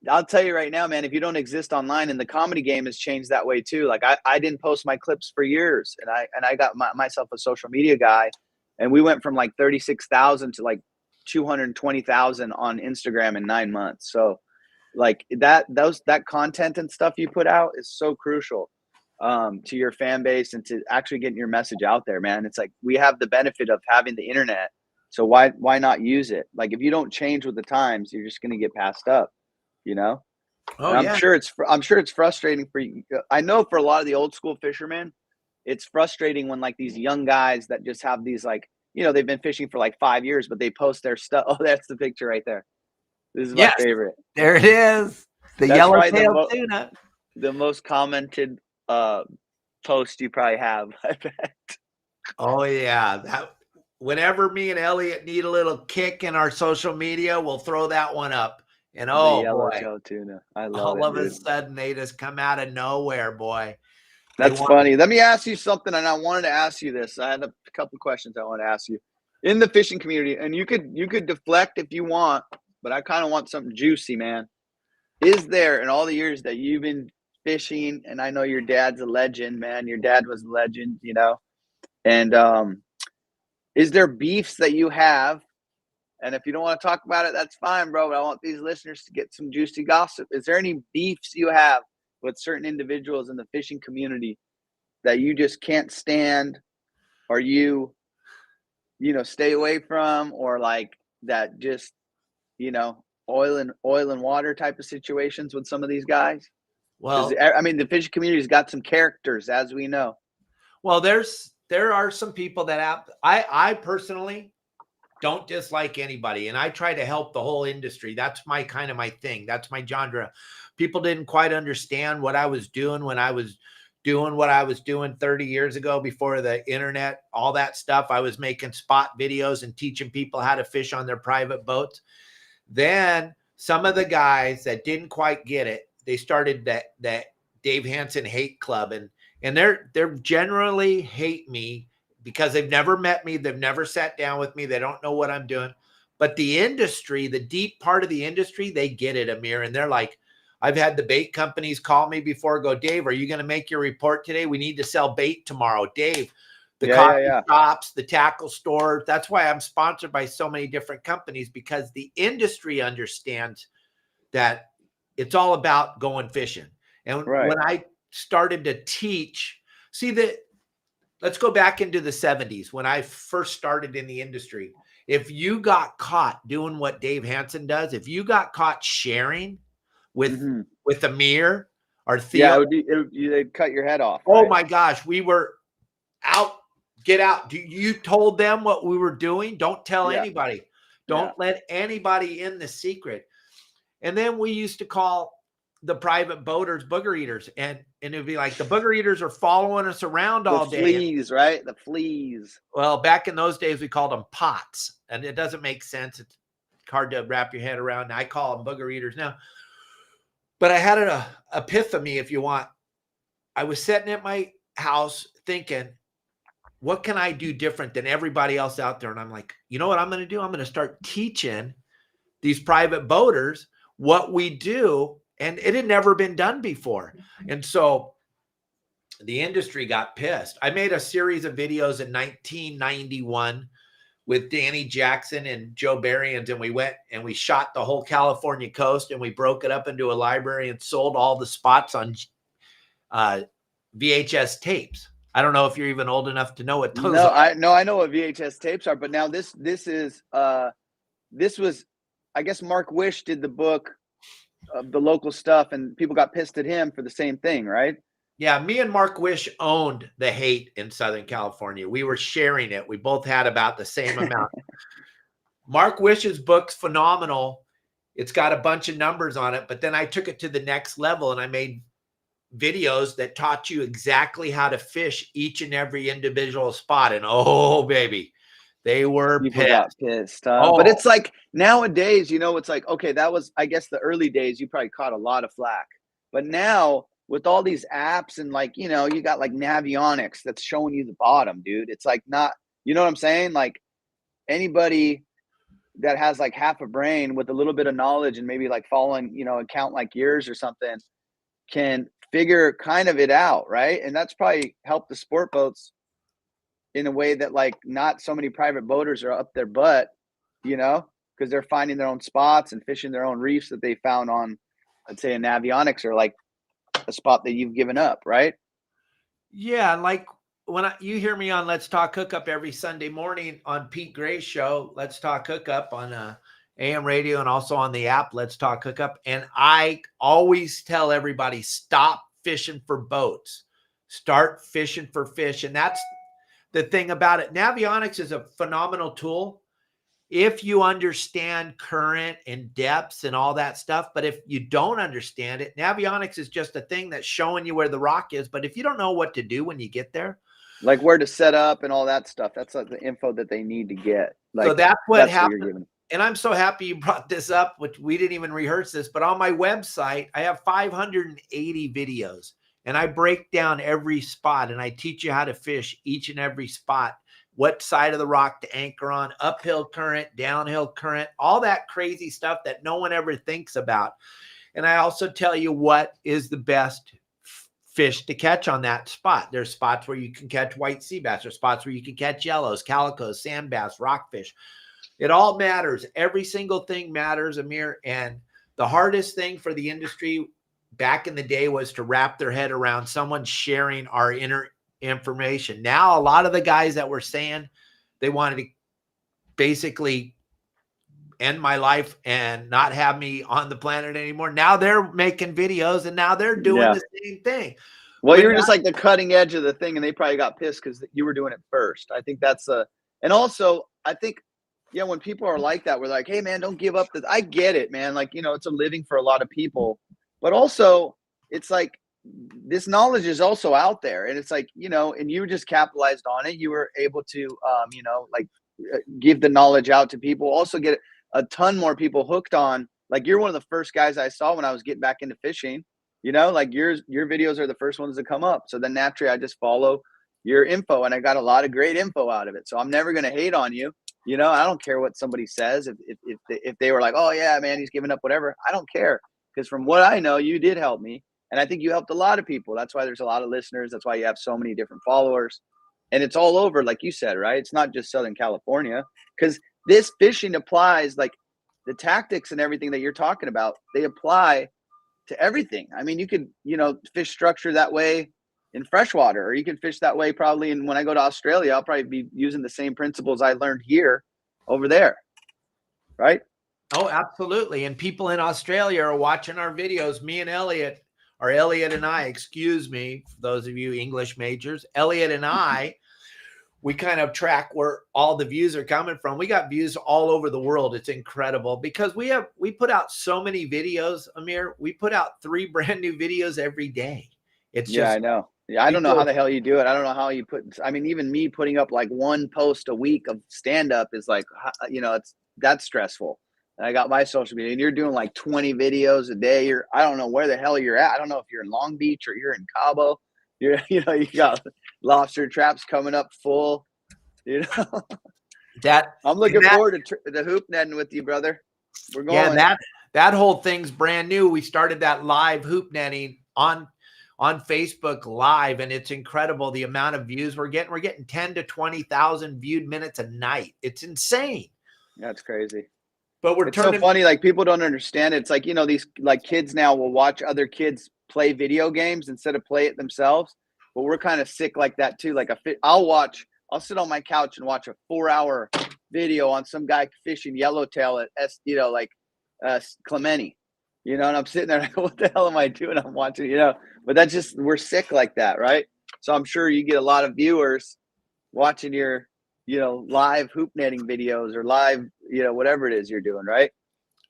I'll tell you right now, man, if you don't exist online, and the comedy game has changed that way too. Like I didn't post my clips for years, and I got myself a social media guy, and we went from like 36,000 to like 220,000 on Instagram in 9 months. So like that content and stuff you put out is so crucial to your fan base and to actually getting your message out there, man. It's like we have the benefit of having the internet. So why not use it? Like if you don't change with the times, you're just going to get passed up, Oh, yeah. I'm sure it's frustrating for you. I know for a lot of the old school fishermen, it's frustrating when like these young guys that just have these like, they've been fishing for like 5 years, but they post their stuff. Oh, that's the picture right there. This is my favorite. There it is. The yellowtail tuna. The most commented post you probably have, I bet. Oh yeah. Whenever me and Elliot need a little kick in our social media, we'll throw that one up. And the yellowtail tuna. I love it. All of a sudden, they just come out of nowhere, boy. That's funny. Let me ask you something, and I wanted to ask you this. I had a couple of questions I want to ask you. In the fishing community, and you could deflect if you want, but I kind of want something juicy, man. Is there, in all the years that you've been fishing, and I know your dad's a legend, man. Your dad was a legend, and is there beefs that you have? And if you don't want to talk about it, that's fine, bro. But I want these listeners to get some juicy gossip. Is there any beefs you have with certain individuals in the fishing community that you just can't stand, or you stay away from, or like that just, oil and water type of situations with some of these guys? Well, I mean, the fishing community's got some characters, as we know. Well, there are some people that I personally, don't dislike anybody. And I try to help the whole industry. That's my kind of my thing. That's my genre. People didn't quite understand what I was doing when I was doing what I was doing 30 years ago before the internet, all that stuff. I was making spot videos and teaching people how to fish on their private boats. Then some of the guys that didn't quite get it, they started that Dave Hansen hate club, and they're generally hate me because they've never met me, they've never sat down with me, they don't know what I'm doing. But the industry, the deep part of the industry, they get it, Amir, and they're like, I've had the bait companies call me before, go, Dave, are you going to make your report today? We need to sell bait tomorrow. Dave, the coffee shops, the tackle stores. That's why I'm sponsored by so many different companies, because the industry understands that it's all about going fishing. And when I started to teach, let's go back into the 70s when I first started in the industry. If you got caught doing what Dave Hansen does, if you got caught sharing with Amir or Theo, they'd cut your head off. Oh my gosh, we were out. Get out. You told them what we were doing. Don't tell anybody. Don't let anybody in the secret. And then we used to call the private boaters booger eaters, and it'd be like the booger eaters are following us around all day. The fleas, right? The fleas. Well, back in those days, we called them pots, and it doesn't make sense. It's hard to wrap your head around. I call them booger eaters now. But I had an epiphany, if you want. I was sitting at my house thinking, what can I do different than everybody else out there? And I'm like, you know what I'm going to do? I'm going to start teaching these private boaters what we do. And it had never been done before. And so the industry got pissed. I made a series of videos in 1991 with Danny Jackson and Joe Berriens, and we went and we shot the whole California coast, and we broke it up into a library and sold all the spots on VHS tapes. I don't know if you're even old enough to know what those are. I know what VHS tapes are, but now this was, I guess Mark Wish did the book of the local stuff, and people got pissed at him for the same thing, right? Yeah, me and Mark Wish owned the hate in Southern California. We were sharing it. We both had about the same amount. Mark Wish's book's phenomenal. It's got a bunch of numbers on it, but then I took it to the next level, and I made videos that taught you exactly how to fish each and every individual spot. And oh, baby, they were pissed. But it's like nowadays, it's like, okay, that was, I guess, the early days, you probably caught a lot of flack. But now with all these apps and you got like Navionics that's showing you the bottom, dude. It's like not, you know what I'm saying? Like anybody that has like half a brain with a little bit of knowledge and maybe like following, account like yours or something can figure kind of it out, right? And that's probably helped the sport boats in a way that like not so many private boaters are up their butt, because they're finding their own spots and fishing their own reefs that they found on, let's say, a Navionics or like a spot that you've given up, right? Yeah, like when you hear me on Let's Talk Hookup every Sunday morning on Pete Gray's show, Let's Talk Hookup on AM radio and also on the app, Let's Talk Hookup. And I always tell everybody, stop fishing for boats. Start fishing for fish. And that's the thing about it. Navionics is a phenomenal tool if you understand current and depths and all that stuff. But if you don't understand it, Navionics is just a thing that's showing you where the rock is. But if you don't know what to do when you get there, like where to set up and all that stuff, that's like the info that they need to get. Like, so that's what happened. And I'm so happy you brought this up, which we didn't even rehearse this, but on my website, I have 580 videos, and I break down every spot, and I teach you how to fish each and every spot, what side of the rock to anchor on, uphill current, downhill current, all that crazy stuff that no one ever thinks about. And I also tell you what is the best fish to catch on that spot. There's spots where you can catch white sea bass. There's spots where you can catch yellows, calicos, sand bass, rockfish. It all matters. Every single thing matters, Amir. And the hardest thing for the industry back in the day was to wrap their head around someone sharing our inner information. Now, a lot of the guys that were saying they wanted to basically end my life and not have me on the planet anymore, now they're making videos and now they're doing the same thing. Well, you were just like the cutting edge of the thing, and they probably got pissed because you were doing it first. I think that's and also I think yeah, when people are like that, we're like, hey man, don't give up. I get it, man. Like, it's a living for a lot of people, but also it's like this knowledge is also out there, and it's like, and you just capitalized on it. You were able to, like give the knowledge out to people, also get a ton more people hooked on. Like, you're one of the first guys I saw when I was getting back into fishing, like your videos are the first ones to come up. So then naturally I just follow your info, and I got a lot of great info out of it. So I'm never going to hate on you. I don't care what somebody says. If they were like, oh yeah, man, he's giving up, whatever. I don't care. Because from what I know, you did help me. And I think you helped a lot of people. That's why there's a lot of listeners. That's why you have so many different followers. And it's all over, like you said, right? It's not just Southern California. Because this fishing applies, like the tactics and everything that you're talking about, they apply to everything. I mean, you could, fish structure that way in freshwater, or you can fish that way probably. And when I go to Australia, I'll probably be using the same principles I learned here over there. Right? Oh, absolutely. And people in Australia are watching our videos. Me and Elliot, or Elliot and I, excuse me, for those of you English majors, Elliot and I, we kind of track where all the views are coming from. We got views all over the world. It's incredible because we put out so many videos, Amir. We put out 3 brand new videos every day. It's just, I know. Yeah, I don't know how the hell you do it. I don't know how you even me putting up like 1 post a week of stand-up is like, that's stressful. And I got my social media, and you're doing like 20 videos a day. I don't know where the hell you're at. I don't know if you're in Long Beach or you're in Cabo. You got lobster traps coming up full. That I'm looking forward to the hoop netting with you, brother. We're going. Yeah, that whole thing's brand new. We started that live hoop netting on Facebook Live, and it's incredible the amount of views we're getting. We're getting 10 to 20,000 viewed minutes a night. It's insane. That's crazy. But it's so funny. Like, people don't understand it. It's like, these like kids now will watch other kids play video games instead of play it themselves. But we're kind of sick like that too. Like I'll sit on my couch and watch a 4-hour video on some guy fishing yellowtail at Clemente, and I'm sitting there like, what the hell am I doing? I'm watching, but that's just, we're sick like that. Right. So I'm sure you get a lot of viewers watching your, live hoop netting videos or live, whatever it is you're doing. Right.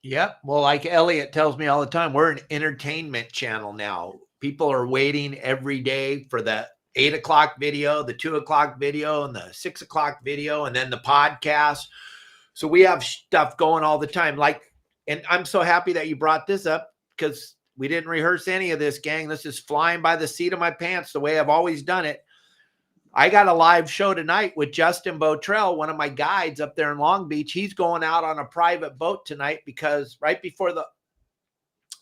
Yeah. Well, like Elliot tells me all the time, we're an entertainment channel now. People are waiting every day for the 8 o'clock video, the 2 o'clock video, and the 6 o'clock video, and then the podcast. So we have stuff going all the time. And I'm so happy that you brought this up because we didn't rehearse any of this, gang. This is flying by the seat of my pants the way I've always done it. I got a live show tonight with Justin Botrell, one of my guides up there in Long Beach. He's going out on a private boat tonight because right before the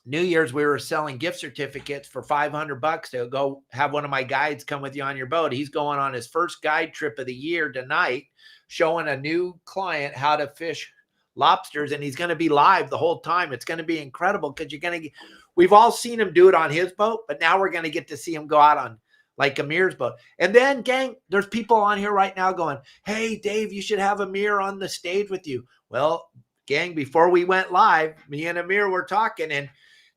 New Year's, we were selling gift certificates for $500 to go have one of my guides come with you on your boat. He's going on his first guide trip of the year tonight, showing a new client how to fish lobsters, and he's going to be live the whole time. It's going to be incredible because we've all seen him do it on his boat, but now we're going to get to see him go out on like Amir's boat. And then, gang, there's people on here right now going, hey, Dave, you should have Amir on the stage with you. Well, gang, before we went live, me and Amir were talking, and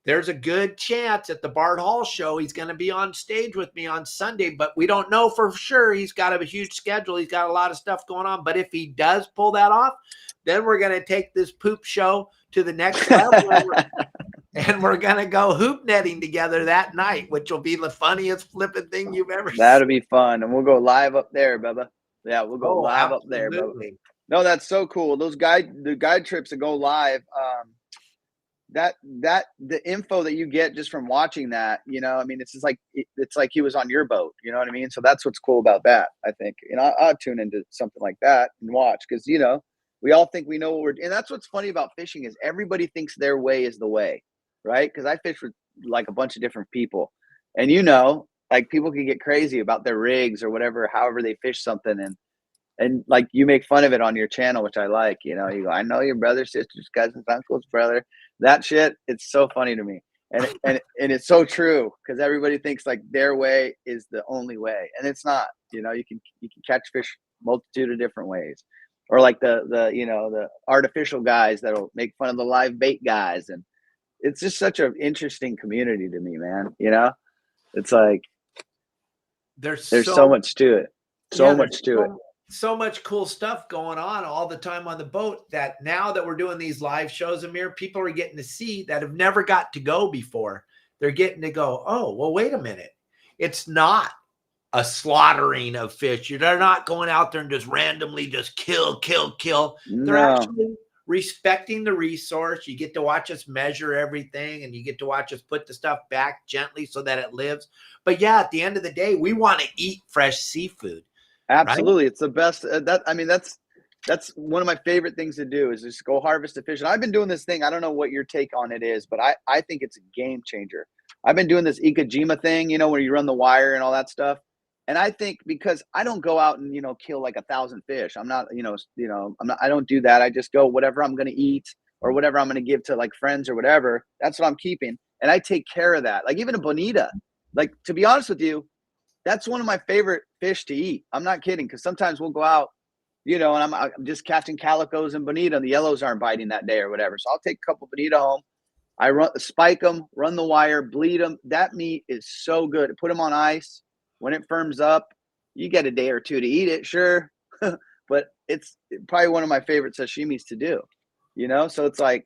there's a good chance at the Bard Hall show he's going to be on stage with me on Sunday, but we don't know for sure. He's got a huge schedule. He's got a lot of stuff going on. But if he does pull that off, then we're going to take this poop show to the next level. And we're going to go hoop netting together that night, which will be the funniest flipping thing you've ever seen. That'll be fun. And we'll go live up there, Bubba. Yeah, we'll go live up there, Bubba. No, that's so cool. The guide trips that go live, the info that you get just from watching that, I mean, it's just like, it's like he was on your boat, you know what I mean? So that's what's cool about that, I think. I'll tune into something like that and watch, because, we all think we know what and that's what's funny about fishing is everybody thinks their way is the way, right? Because I fish with like a bunch of different people, and like people can get crazy about their rigs or whatever, however they fish something, and like you make fun of it on your channel, which I like. You go, I know your brothers, sisters, cousins, uncles, brother. That shit, it's so funny to me, and it's so true, because everybody thinks like their way is the only way, and it's not. You can catch fish multitude of different ways, or like the artificial guys that'll make fun of the live bait guys, and it's just such an interesting community to me, man. It's like there's so much to it, much to it. so much cool stuff going on all the time on the boat that now that we're doing these live shows, Amir, people are getting to see that have never got to go before. They're getting to go, oh, well, wait a minute. It's not a slaughtering of fish. They're not going out there and just randomly just kill. They're No, actually respecting the resource. You get to watch us measure everything, and you get to watch us put the stuff back gently so that it lives. But yeah, at the end of the day, we want to eat fresh seafood. absolutely. Right? It's the best. That's one of my favorite things to do is just go harvest a fish. And I've been doing this thing. I don't know what your take on it is, but I think it's a game changer. I've been doing this Ikejima thing, where you run the wire and all that stuff. And I think because I don't go out and, kill like 1,000 fish. I'm not, I don't do that. I just go whatever I'm going to eat or whatever I'm going to give to like friends or whatever. That's what I'm keeping. And I take care of that. Like even a bonita, like to be honest with you, that's one of my favorite fish to eat. I'm not kidding. Because sometimes we'll go out, and I'm just catching calicos and bonita and the yellows aren't biting that day or whatever. So I'll take a couple bonita home. I spike them, run the wire, bleed them. That meat is so good. Put them on ice. When it firms up, you get a day or two to eat it, sure. But it's probably one of my favorite sashimis to do, So it's like,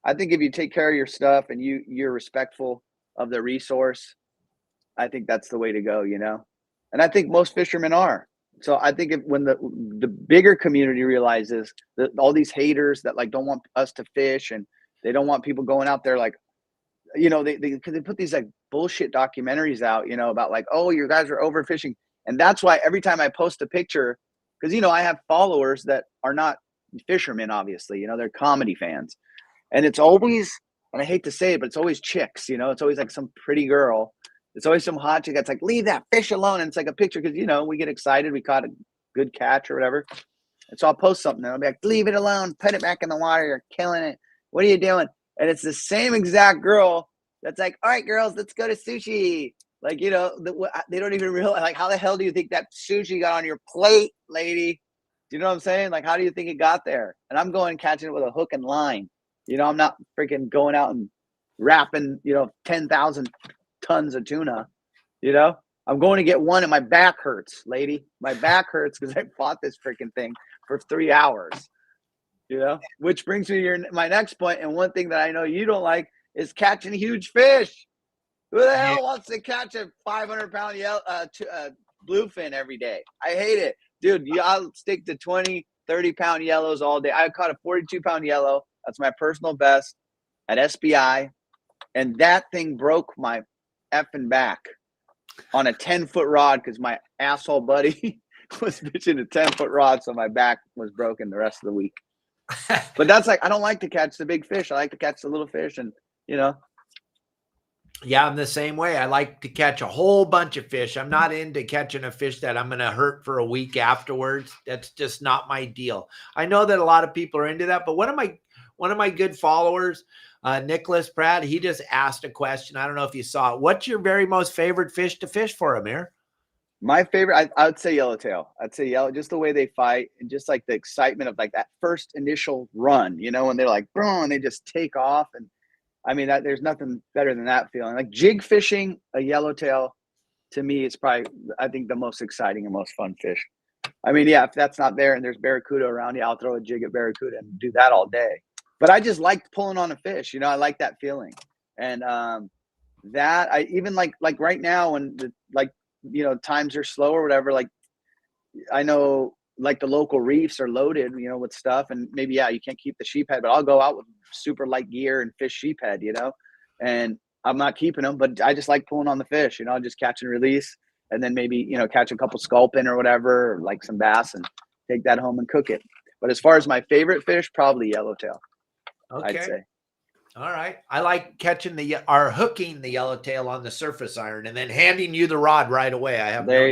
I think if you take care of your stuff and you're respectful of the resource, I think that's the way to go, And I think most fishermen are. So I think when the bigger community realizes that all these haters that like don't want us to fish and they don't want people going out there like, they put these like bullshit documentaries out, about like, oh, you guys are overfishing. And that's why every time I post a picture, because, I have followers that are not fishermen, obviously, they're comedy fans. And it's always, and I hate to say it, but it's always chicks, it's always like some pretty girl. It's always some hot chick that's like, leave that fish alone. And it's like a picture because, we get excited. We caught a good catch or whatever. And so I'll post something and I'll be like, leave it alone. Put it back in the water. You're killing it. What are you doing? And it's the same exact girl that's like, all right, girls, let's go to sushi. Like, they don't even realize, like, how the hell do you think that sushi got on your plate, lady? Do you know what I'm saying? Like, how do you think it got there? And I'm going catching it with a hook and line. I'm not freaking going out and wrapping, 10,000 tons of tuna. I'm going to get one and my back hurts, lady. My back hurts because I fought this freaking thing for 3 hours. Which brings me to my next point. And one thing that I know you don't like is catching huge fish. Who the hell wants to catch a 500-pound bluefin every day? I hate it. Dude, I'll stick to 20, 30-pound yellows all day. I caught a 42-pound yellow. That's my personal best at SBI. And that thing broke my effing back on a 10-foot rod because my asshole buddy was fishing a 10-foot rod. So my back was broken the rest of the week. But that's like, I don't like to catch the big fish. I like to catch the little fish and, Yeah, I'm the same way. I like to catch a whole bunch of fish. I'm not into catching a fish that I'm going to hurt for a week afterwards. That's just not my deal. I know that a lot of people are into that, but one of my good followers, Nicholas Pratt, he just asked a question. I don't know if you saw it. What's your very most favorite fish to fish for, Amir? My favorite, I would say yellowtail. I'd say yellow, just the way they fight and just like the excitement of like that first initial run, when they're like, boom, and they just take off. And I mean, there's nothing better than that feeling. Like jig fishing a yellowtail, to me, it's probably, I think, the most exciting and most fun fish. I mean, yeah, if that's not there and there's barracuda around you, I'll throw a jig at barracuda and do that all day. But I just like pulling on a fish. I like that feeling. And that I even like right now when times are slow or whatever, like I know like the local reefs are loaded, with stuff and maybe, you can't keep the sheephead, but I'll go out with super light gear and fish sheephead, and I'm not keeping them, but I just like pulling on the fish, just catch and release. And then maybe, catch a couple sculpin or whatever, or like some bass and take that home and cook it. But as far as my favorite fish, probably yellowtail. Okay. I'd say. All right. I like catching hooking the yellowtail on the surface iron and then handing you the rod right away.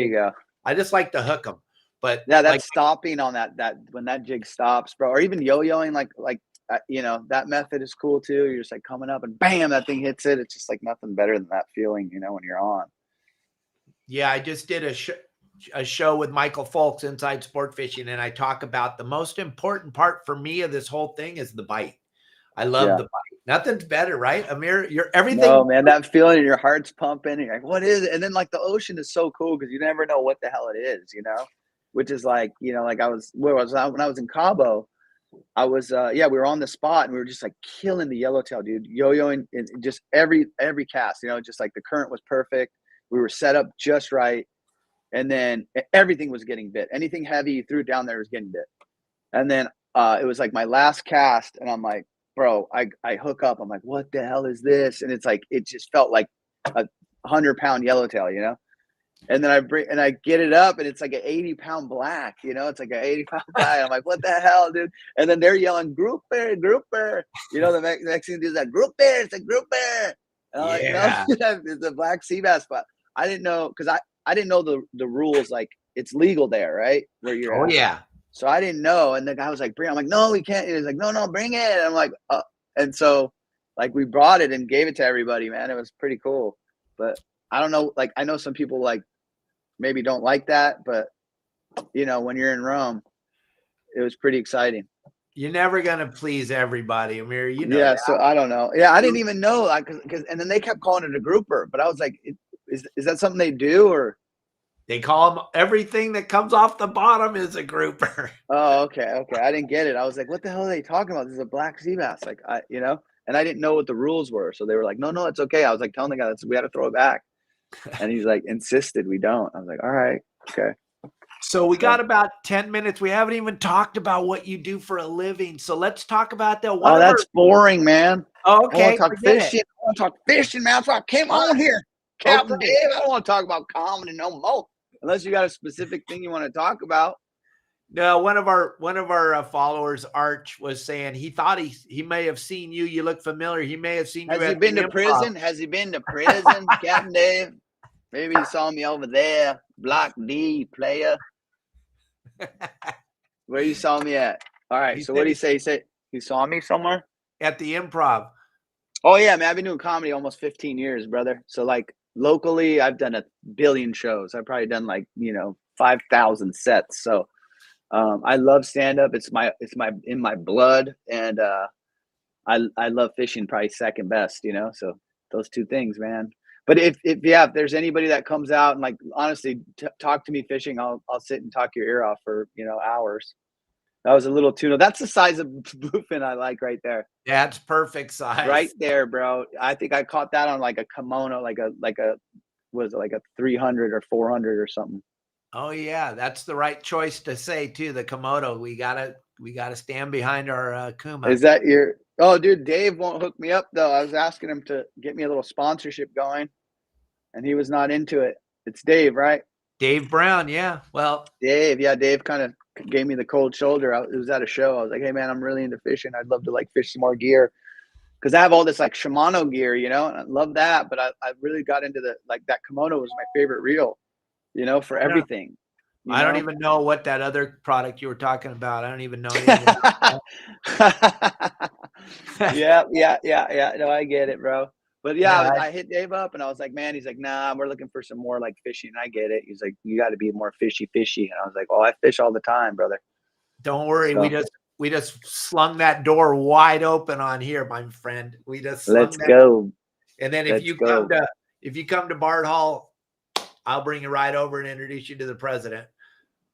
You go. I just like to hook them. But yeah, that's stopping on that when that jig stops, bro, or even yo-yoing, like that method is cool too. You're just like coming up and bam, that thing hits it. It's just like nothing better than that feeling, when you're on. Yeah, I just did a show with Michael Folks, Inside Sport Fishing, and I talk about the most important part for me of this whole thing is the bite. I love the bite. Nothing's better, right, Amir? You're everything. No, man, that feeling in your heart's pumping. And you're like, what is it? And then like the ocean is so cool because you never know what the hell it is, which is like, you know, like when I was in Cabo, I was we were on the spot and we were just like killing the yellowtail, dude, yo-yoing and just every cast, you know, just like the current was perfect. We were set up just right. And then everything was getting bit. Anything heavy you threw down there was getting bit. And then it was like my last cast and I'm like, bro, I hook up. I'm like, what the hell is this? And it's like, it just felt like a 100-pound yellowtail, you know? And then I get it up and it's like an 80-pound black, you know, it's like an 80-pound black. I'm like, what the hell, dude? And then they're yelling, grouper, grouper. You know, the Mexican dude's like, grouper, it's a grouper. And I'm like, no, it's a black sea bass. But I didn't know, because I didn't know the rules, like it's legal there, right? Where you're at. Yeah. So I didn't know. And the guy was like, bring it. I'm like, no, we can't. He's like, no, bring it. And I'm like, and so like we brought it and gave it to everybody, man. It was pretty cool. But I don't know, like I know some people like maybe don't like that, but you know, when you're in Rome, it was pretty exciting. You're never gonna please everybody, Amir. You know. Yeah, that. so I don't know. Yeah, I didn't even know, like, because and then they kept calling it a grouper, but I was like, is that something they do or? They call them everything that comes off the bottom is a grouper. Oh, okay. I didn't get it. I was like, what the hell are they talking about? This is a black sea bass, like you know. And I didn't know what the rules were, so they were like, no, it's okay. I was like telling the guy, we got to throw it back, and he's like, insisted we don't. I was like, all right, okay. So we got about 10 minutes. We haven't even talked about what you do for a living. So let's talk about that. Oh, that's boring, man. Oh, okay. I want to talk fishing. I want to talk fishing, man. That's why I came on here. Captain Dave, I don't want to talk about comedy no more. Unless you got a specific thing you want to talk about. No, one of our followers, Arch, was saying he thought he may have seen you. You look familiar. He may have seen you. Has he been to prison? Has he been to prison, Captain Dave? Maybe he saw me over there. Block D, player. Where you saw me at? All right. So what did he say? He said he saw me somewhere at the Improv. Oh yeah, man. I've been doing comedy almost 15 years, brother. So like locally, I've done 1 billion shows. I've probably done like 5,000 sets. So I love stand up. It's in my blood, and I love fishing probably second best. So those two things, man. But if there's anybody that comes out and like honestly talk to me fishing, I'll sit and talk your ear off for hours. That was a little tuna. That's the size of bluefin I like right there. That's perfect size. Right there, bro. I think I caught that on like a kimono, like a 300 or 400 or something. Oh yeah, that's the right choice to say too. The Komodo. We gotta stand behind our Kuma. Is that your? Oh, dude, Dave won't hook me up though. I was asking him to get me a little sponsorship going, and he was not into it. It's Dave, right? Dave Brown, yeah. Well, Dave kind of gave me the cold shoulder. It was at a show. I was like, hey man, I'm really into fishing. I'd love to like fish some more gear because I have all this like Shimano gear, and I love that. But I really got into that kimono was my favorite reel, for everything. I don't even know what that other product you were talking about. I don't even know. Yeah. No, I get it, bro. But yeah, I hit Dave up and I was like, man, he's like, nah, we're looking for some more like fishing. I get it. He's like, you got to be more fishy. And I was like, oh, I fish all the time, brother. Don't worry. So, we just slung that door wide open on here, my friend. We just let's go. And then if you come to Bard Hall, I'll bring you right over and introduce you to the president.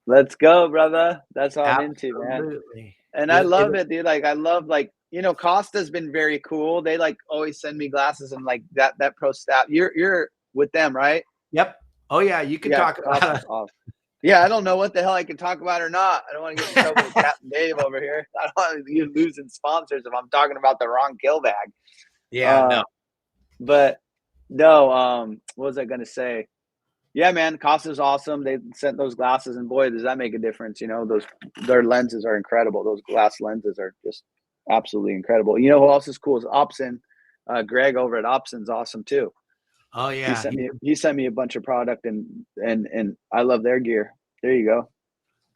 Let's go, brother. That's all I'm into, man. And I love it, dude. Like I love Costa's been very cool. They like always send me glasses and like that pro staff. You're with them, right? Yep. Oh yeah, you can talk about it. Awesome. Yeah, I don't know what the hell I can talk about or not. I don't want to get in trouble with Captain Dave over here. I don't want you losing sponsors if I'm talking about the wrong kill bag. Yeah, no. But no, what was I gonna say? Yeah, man, Costa's awesome. They sent those glasses, and boy, does that make a difference. Their lenses are incredible. Those glass lenses are just absolutely incredible. You know who else is cool is Opsin. Greg over at Opsin's awesome too. Oh yeah, he sent me a bunch of product, and I love their gear. There you go.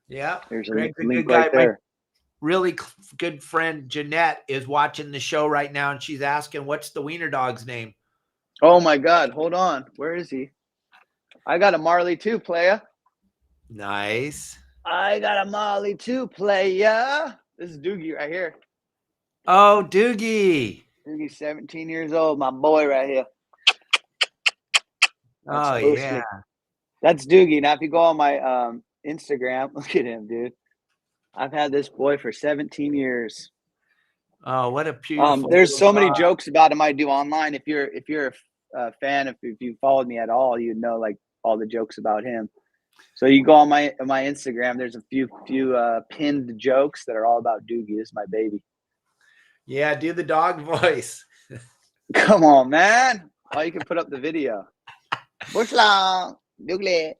Yeah, there's Greg's a link right there. My really good friend Jeanette is watching the show right now, and she's asking, "What's the wiener dog's name?" Oh my God, hold on, where is he? I got a Marley too, playa. Nice. I got a Marley too, playa. This is Doogie right here. Oh, Doogie. Doogie's 17 years old, my boy right here. Yeah. That's Doogie. Now, if you go on my Instagram. Look at him, dude. I've had this boy for 17 years. Oh, what a beautiful. There's so many jokes about him I do online. If you're a fan, if you followed me at all, you'd know like all the jokes about him. So you go on my Instagram. There's a few pinned jokes that are all about Doogie. This is my baby. Yeah, do the dog voice. Come on, man. Oh, you can put up the video. Bushla, Doogie.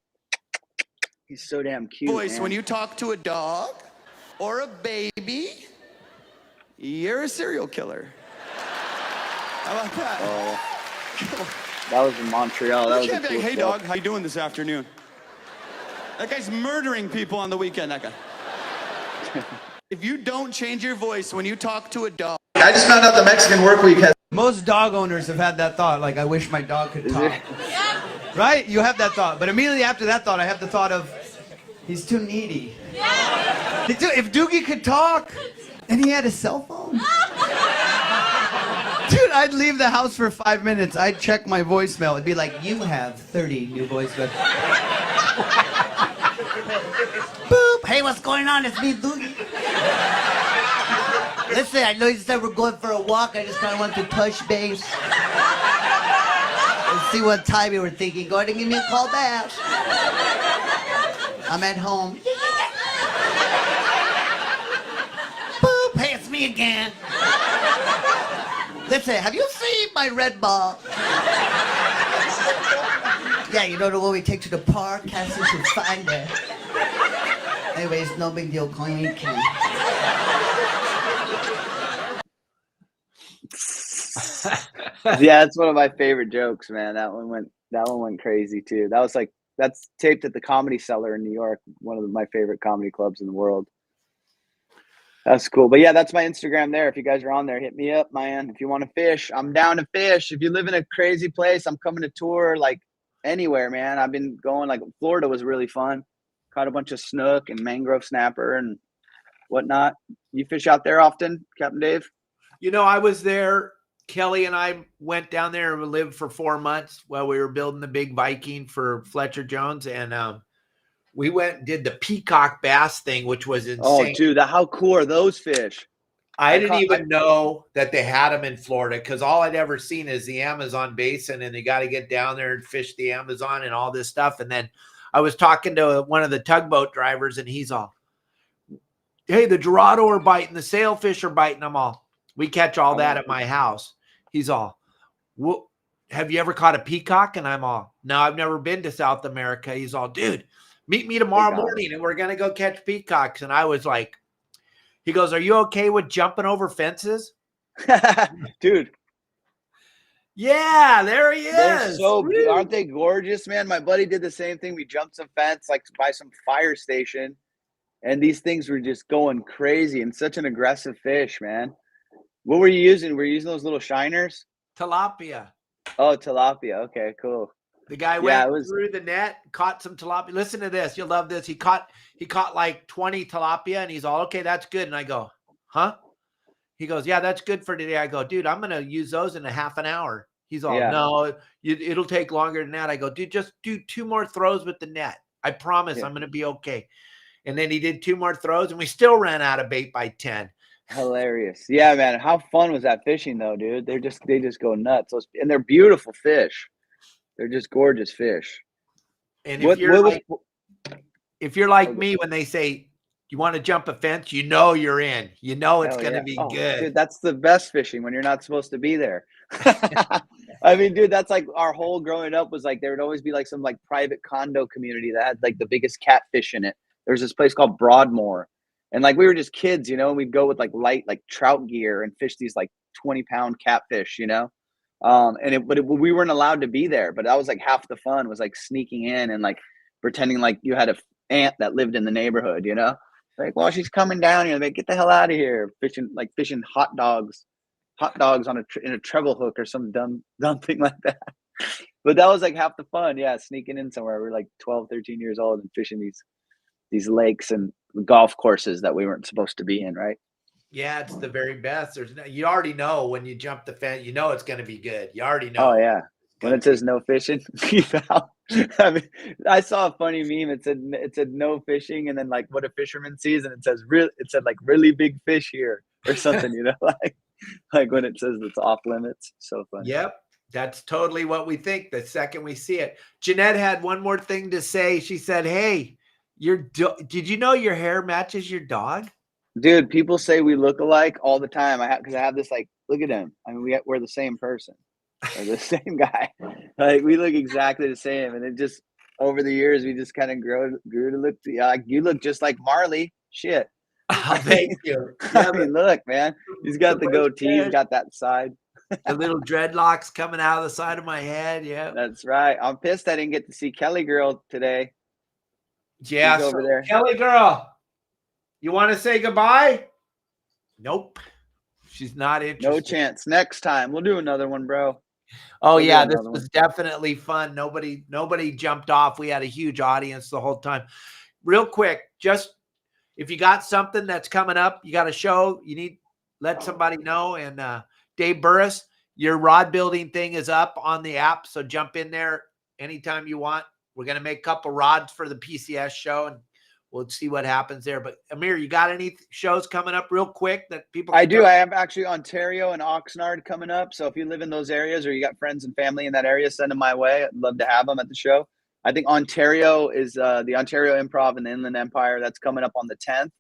He's so damn cute. Voice, man. when you talk to a dog or a baby, you're a serial killer. How about that? Oh, that was in Montreal. That was You a can't be cool like, hey, show. dog, how you doing this afternoon? That guy's murdering people on the weekend, that guy. If you don't change your voice when you talk to a dog. I just found out the Mexican work week has. Most dog owners have had that thought, like, I wish my dog could talk. Right? You have that thought. But immediately after that thought, I have the thought of, he's too needy. If Doogie could talk and he had a cell phone. Dude, I'd leave the house for 5 minutes. I'd check my voicemail. It'd be like, you have 30 new voicemails. Boop. Hey, what's going on? It's me, Doogie. Listen, I know you said we're going for a walk. I just kind of want to touch base. Let's see what time you were thinking. Go ahead and give me a call back. I'm at home. Boop. Hey, it's me again. Listen, have you seen my red ball? Yeah, you know the one we take to the park? Cassie should find it. Anyways, no big deal. Call me Ken. Yeah, it's one of my favorite jokes, man. That one went crazy too. That's taped at the Comedy Cellar in New York, one of my favorite comedy clubs in the world. That's cool. But yeah, that's my Instagram there. If you guys are on there, hit me up, man. If you want to fish, I'm down to fish. If you live in a crazy place, I'm coming to tour like anywhere, man. I've been going, like Florida was really fun. Caught a bunch of snook and mangrove snapper and whatnot. You fish out there often, Captain Dave? You know, I was there. Kelly and I went down there and lived for 4 months while we were building the big Viking for Fletcher Jones. And we went and did the peacock bass thing, which was insane. Oh, dude, how cool are those fish? I didn't even know that they had them in Florida because all I'd ever seen is the Amazon basin, and you got to get down there and fish the Amazon and all this stuff. And then I was talking to one of the tugboat drivers, and he's all, hey, the Dorado are biting, the sailfish are biting them all. We catch all that at my house. He's all, well, have you ever caught a peacock? And I'm all, no, I've never been to South America. He's all, dude, meet me tomorrow morning and we're going to go catch peacocks. And I was like, he goes, are you okay with jumping over fences? Dude. Yeah, there he is. They're aren't they gorgeous, man? My buddy did the same thing. We jumped some fence, like by some fire station. And these things were just going crazy and such an aggressive fish, man. What were you using? Were you using those little shiners? Tilapia. Oh, tilapia. Okay, cool. The guy went through the net, caught some tilapia. Listen to this. You'll love this. He caught like 20 tilapia, and he's all, okay, that's good. And I go, huh? He goes, yeah, that's good for today. I go, dude, I'm going to use those in a half an hour. He's all, no, it'll take longer than that. I go, dude, just do 2 more throws with the net. I promise I'm going to be okay. And then he did 2 more throws, and we still ran out of bait by 10. Hilarious. Yeah, man. How fun was that fishing though, dude? They just go nuts. And they're beautiful fish. They're just gorgeous fish. And if you're like me, when they say you want to jump a fence, you know you're in. You know it's going to be good. Dude, that's the best fishing when you're not supposed to be there. I mean, dude, that's like our whole growing up was like there would always be like some like private condo community that had like the biggest catfish in it. There's this place called Broadmoor. And like we were just kids, you know, and we'd go with like light, like trout gear and fish these like 20-pound catfish, you know. We weren't allowed to be there, but that was like half the fun was like sneaking in and like pretending like you had a aunt that lived in the neighborhood, you know. Like, well, she's coming down here. Like, get the hell out of here, fishing hot dogs in a treble hook or some dumb thing like that. But that was like half the fun, yeah, sneaking in somewhere. We're like 12, 13 years old and fishing these lakes and golf courses that we weren't supposed to be in, right? Yeah, it's the very best. You already know when you jump the fence, you know it's going to be good. You already know. Oh yeah, when it says no fishing, keep out. I mean, I saw a funny meme. It said no fishing, and then like what a fisherman sees, and it said like really big fish here or something, you know, like when it says it's off limits. So funny. Yep. That's totally what we think the second we see it. Jeanette had one more thing to say. She said, hey, did you know your hair matches your dog? Dude, people say we look alike all the time. Because I have this like, look at him. I mean, we're the same person, or the same guy. Like we look exactly the same, and it just over the years we just kind of grew to look. You look just like Marley. Shit. Oh, thank you. I mean, look, man. He's got the goatee. He's got that side. The little dreadlocks coming out of the side of my head. Yeah. That's right. I'm pissed I didn't get to see Kelly girl today. Yeah. She's over there. Kelly girl, you want to say goodbye? Nope. She's not interested. No chance. Next time. We'll do another one, bro. Oh, We'll yeah. do This another was one. definitely fun. Nobody jumped off. We had a huge audience the whole time. Real quick, just if you got something that's coming up, you got a show, you need let somebody know. And Dave Burris, your rod building thing is up on the app, so jump in there anytime you want. We're going to make a couple rods for the PCS show, and we'll see what happens there. But Amir, you got any shows coming up real quick that people I do. I have actually Ontario and Oxnard coming up. So if you live in those areas or you got friends and family in that area, send them my way. I'd love to have them at the show. I think Ontario is the Ontario Improv in the Inland Empire. That's coming up on the 10th.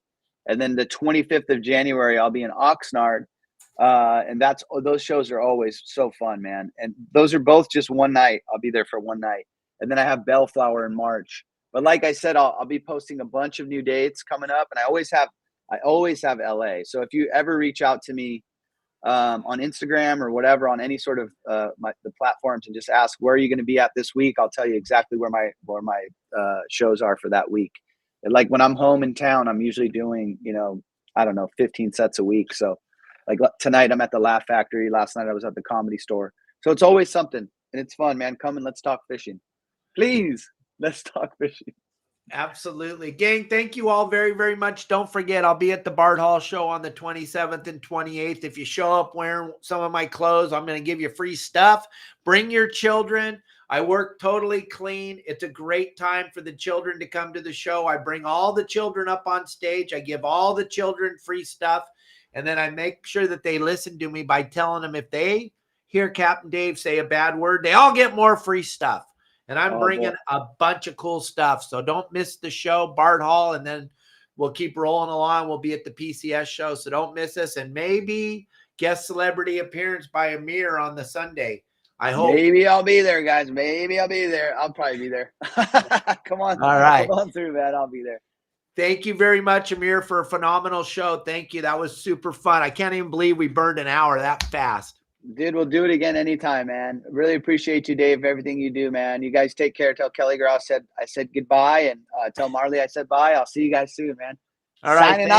And then the 25th of January, I'll be in Oxnard. And those shows are always so fun, man. And those are both just one night. I'll be there for one night. And then I have Bellflower in March. But like I said, I'll be posting a bunch of new dates coming up. And I always have LA. So if you ever reach out to me on Instagram or whatever, on any sort of the platforms, and just ask, where are you going to be at this week? I'll tell you exactly where my shows are for that week. And like when I'm home in town, I'm usually doing, 15 sets a week. So like tonight I'm at the Laugh Factory. Last night I was at the Comedy Store. So it's always something, and it's fun, man. Come and let's talk fishing. Please, let's talk fishing. Absolutely. Gang, thank you all very, very much. Don't forget, I'll be at the Bart Hall show on the 27th and 28th. If you show up wearing some of my clothes, I'm going to give you free stuff. Bring your children. I work totally clean. It's a great time for the children to come to the show. I bring all the children up on stage. I give all the children free stuff. And then I make sure that they listen to me by telling them if they hear Captain Dave say a bad word, they all get more free stuff. And I'm bringing a bunch of cool stuff. So don't miss the show, Bart Hall, and then we'll keep rolling along. We'll be at the PCS show, so don't miss us. And maybe guest celebrity appearance by Amir on the Sunday. I hope. Maybe I'll be there, guys. Maybe I'll be there. I'll probably be there. Come on. All right. Come on through, man. I'll be there. Thank you very much, Amir, for a phenomenal show. Thank you. That was super fun. I can't even believe we burned an hour that fast. Dude, we'll do it again anytime, man. Really appreciate you, Dave, everything you do, man. You guys take care. Tell Kelly girl I said goodbye, and tell Marley I said bye. I'll see you guys soon, man. All right. Signing out.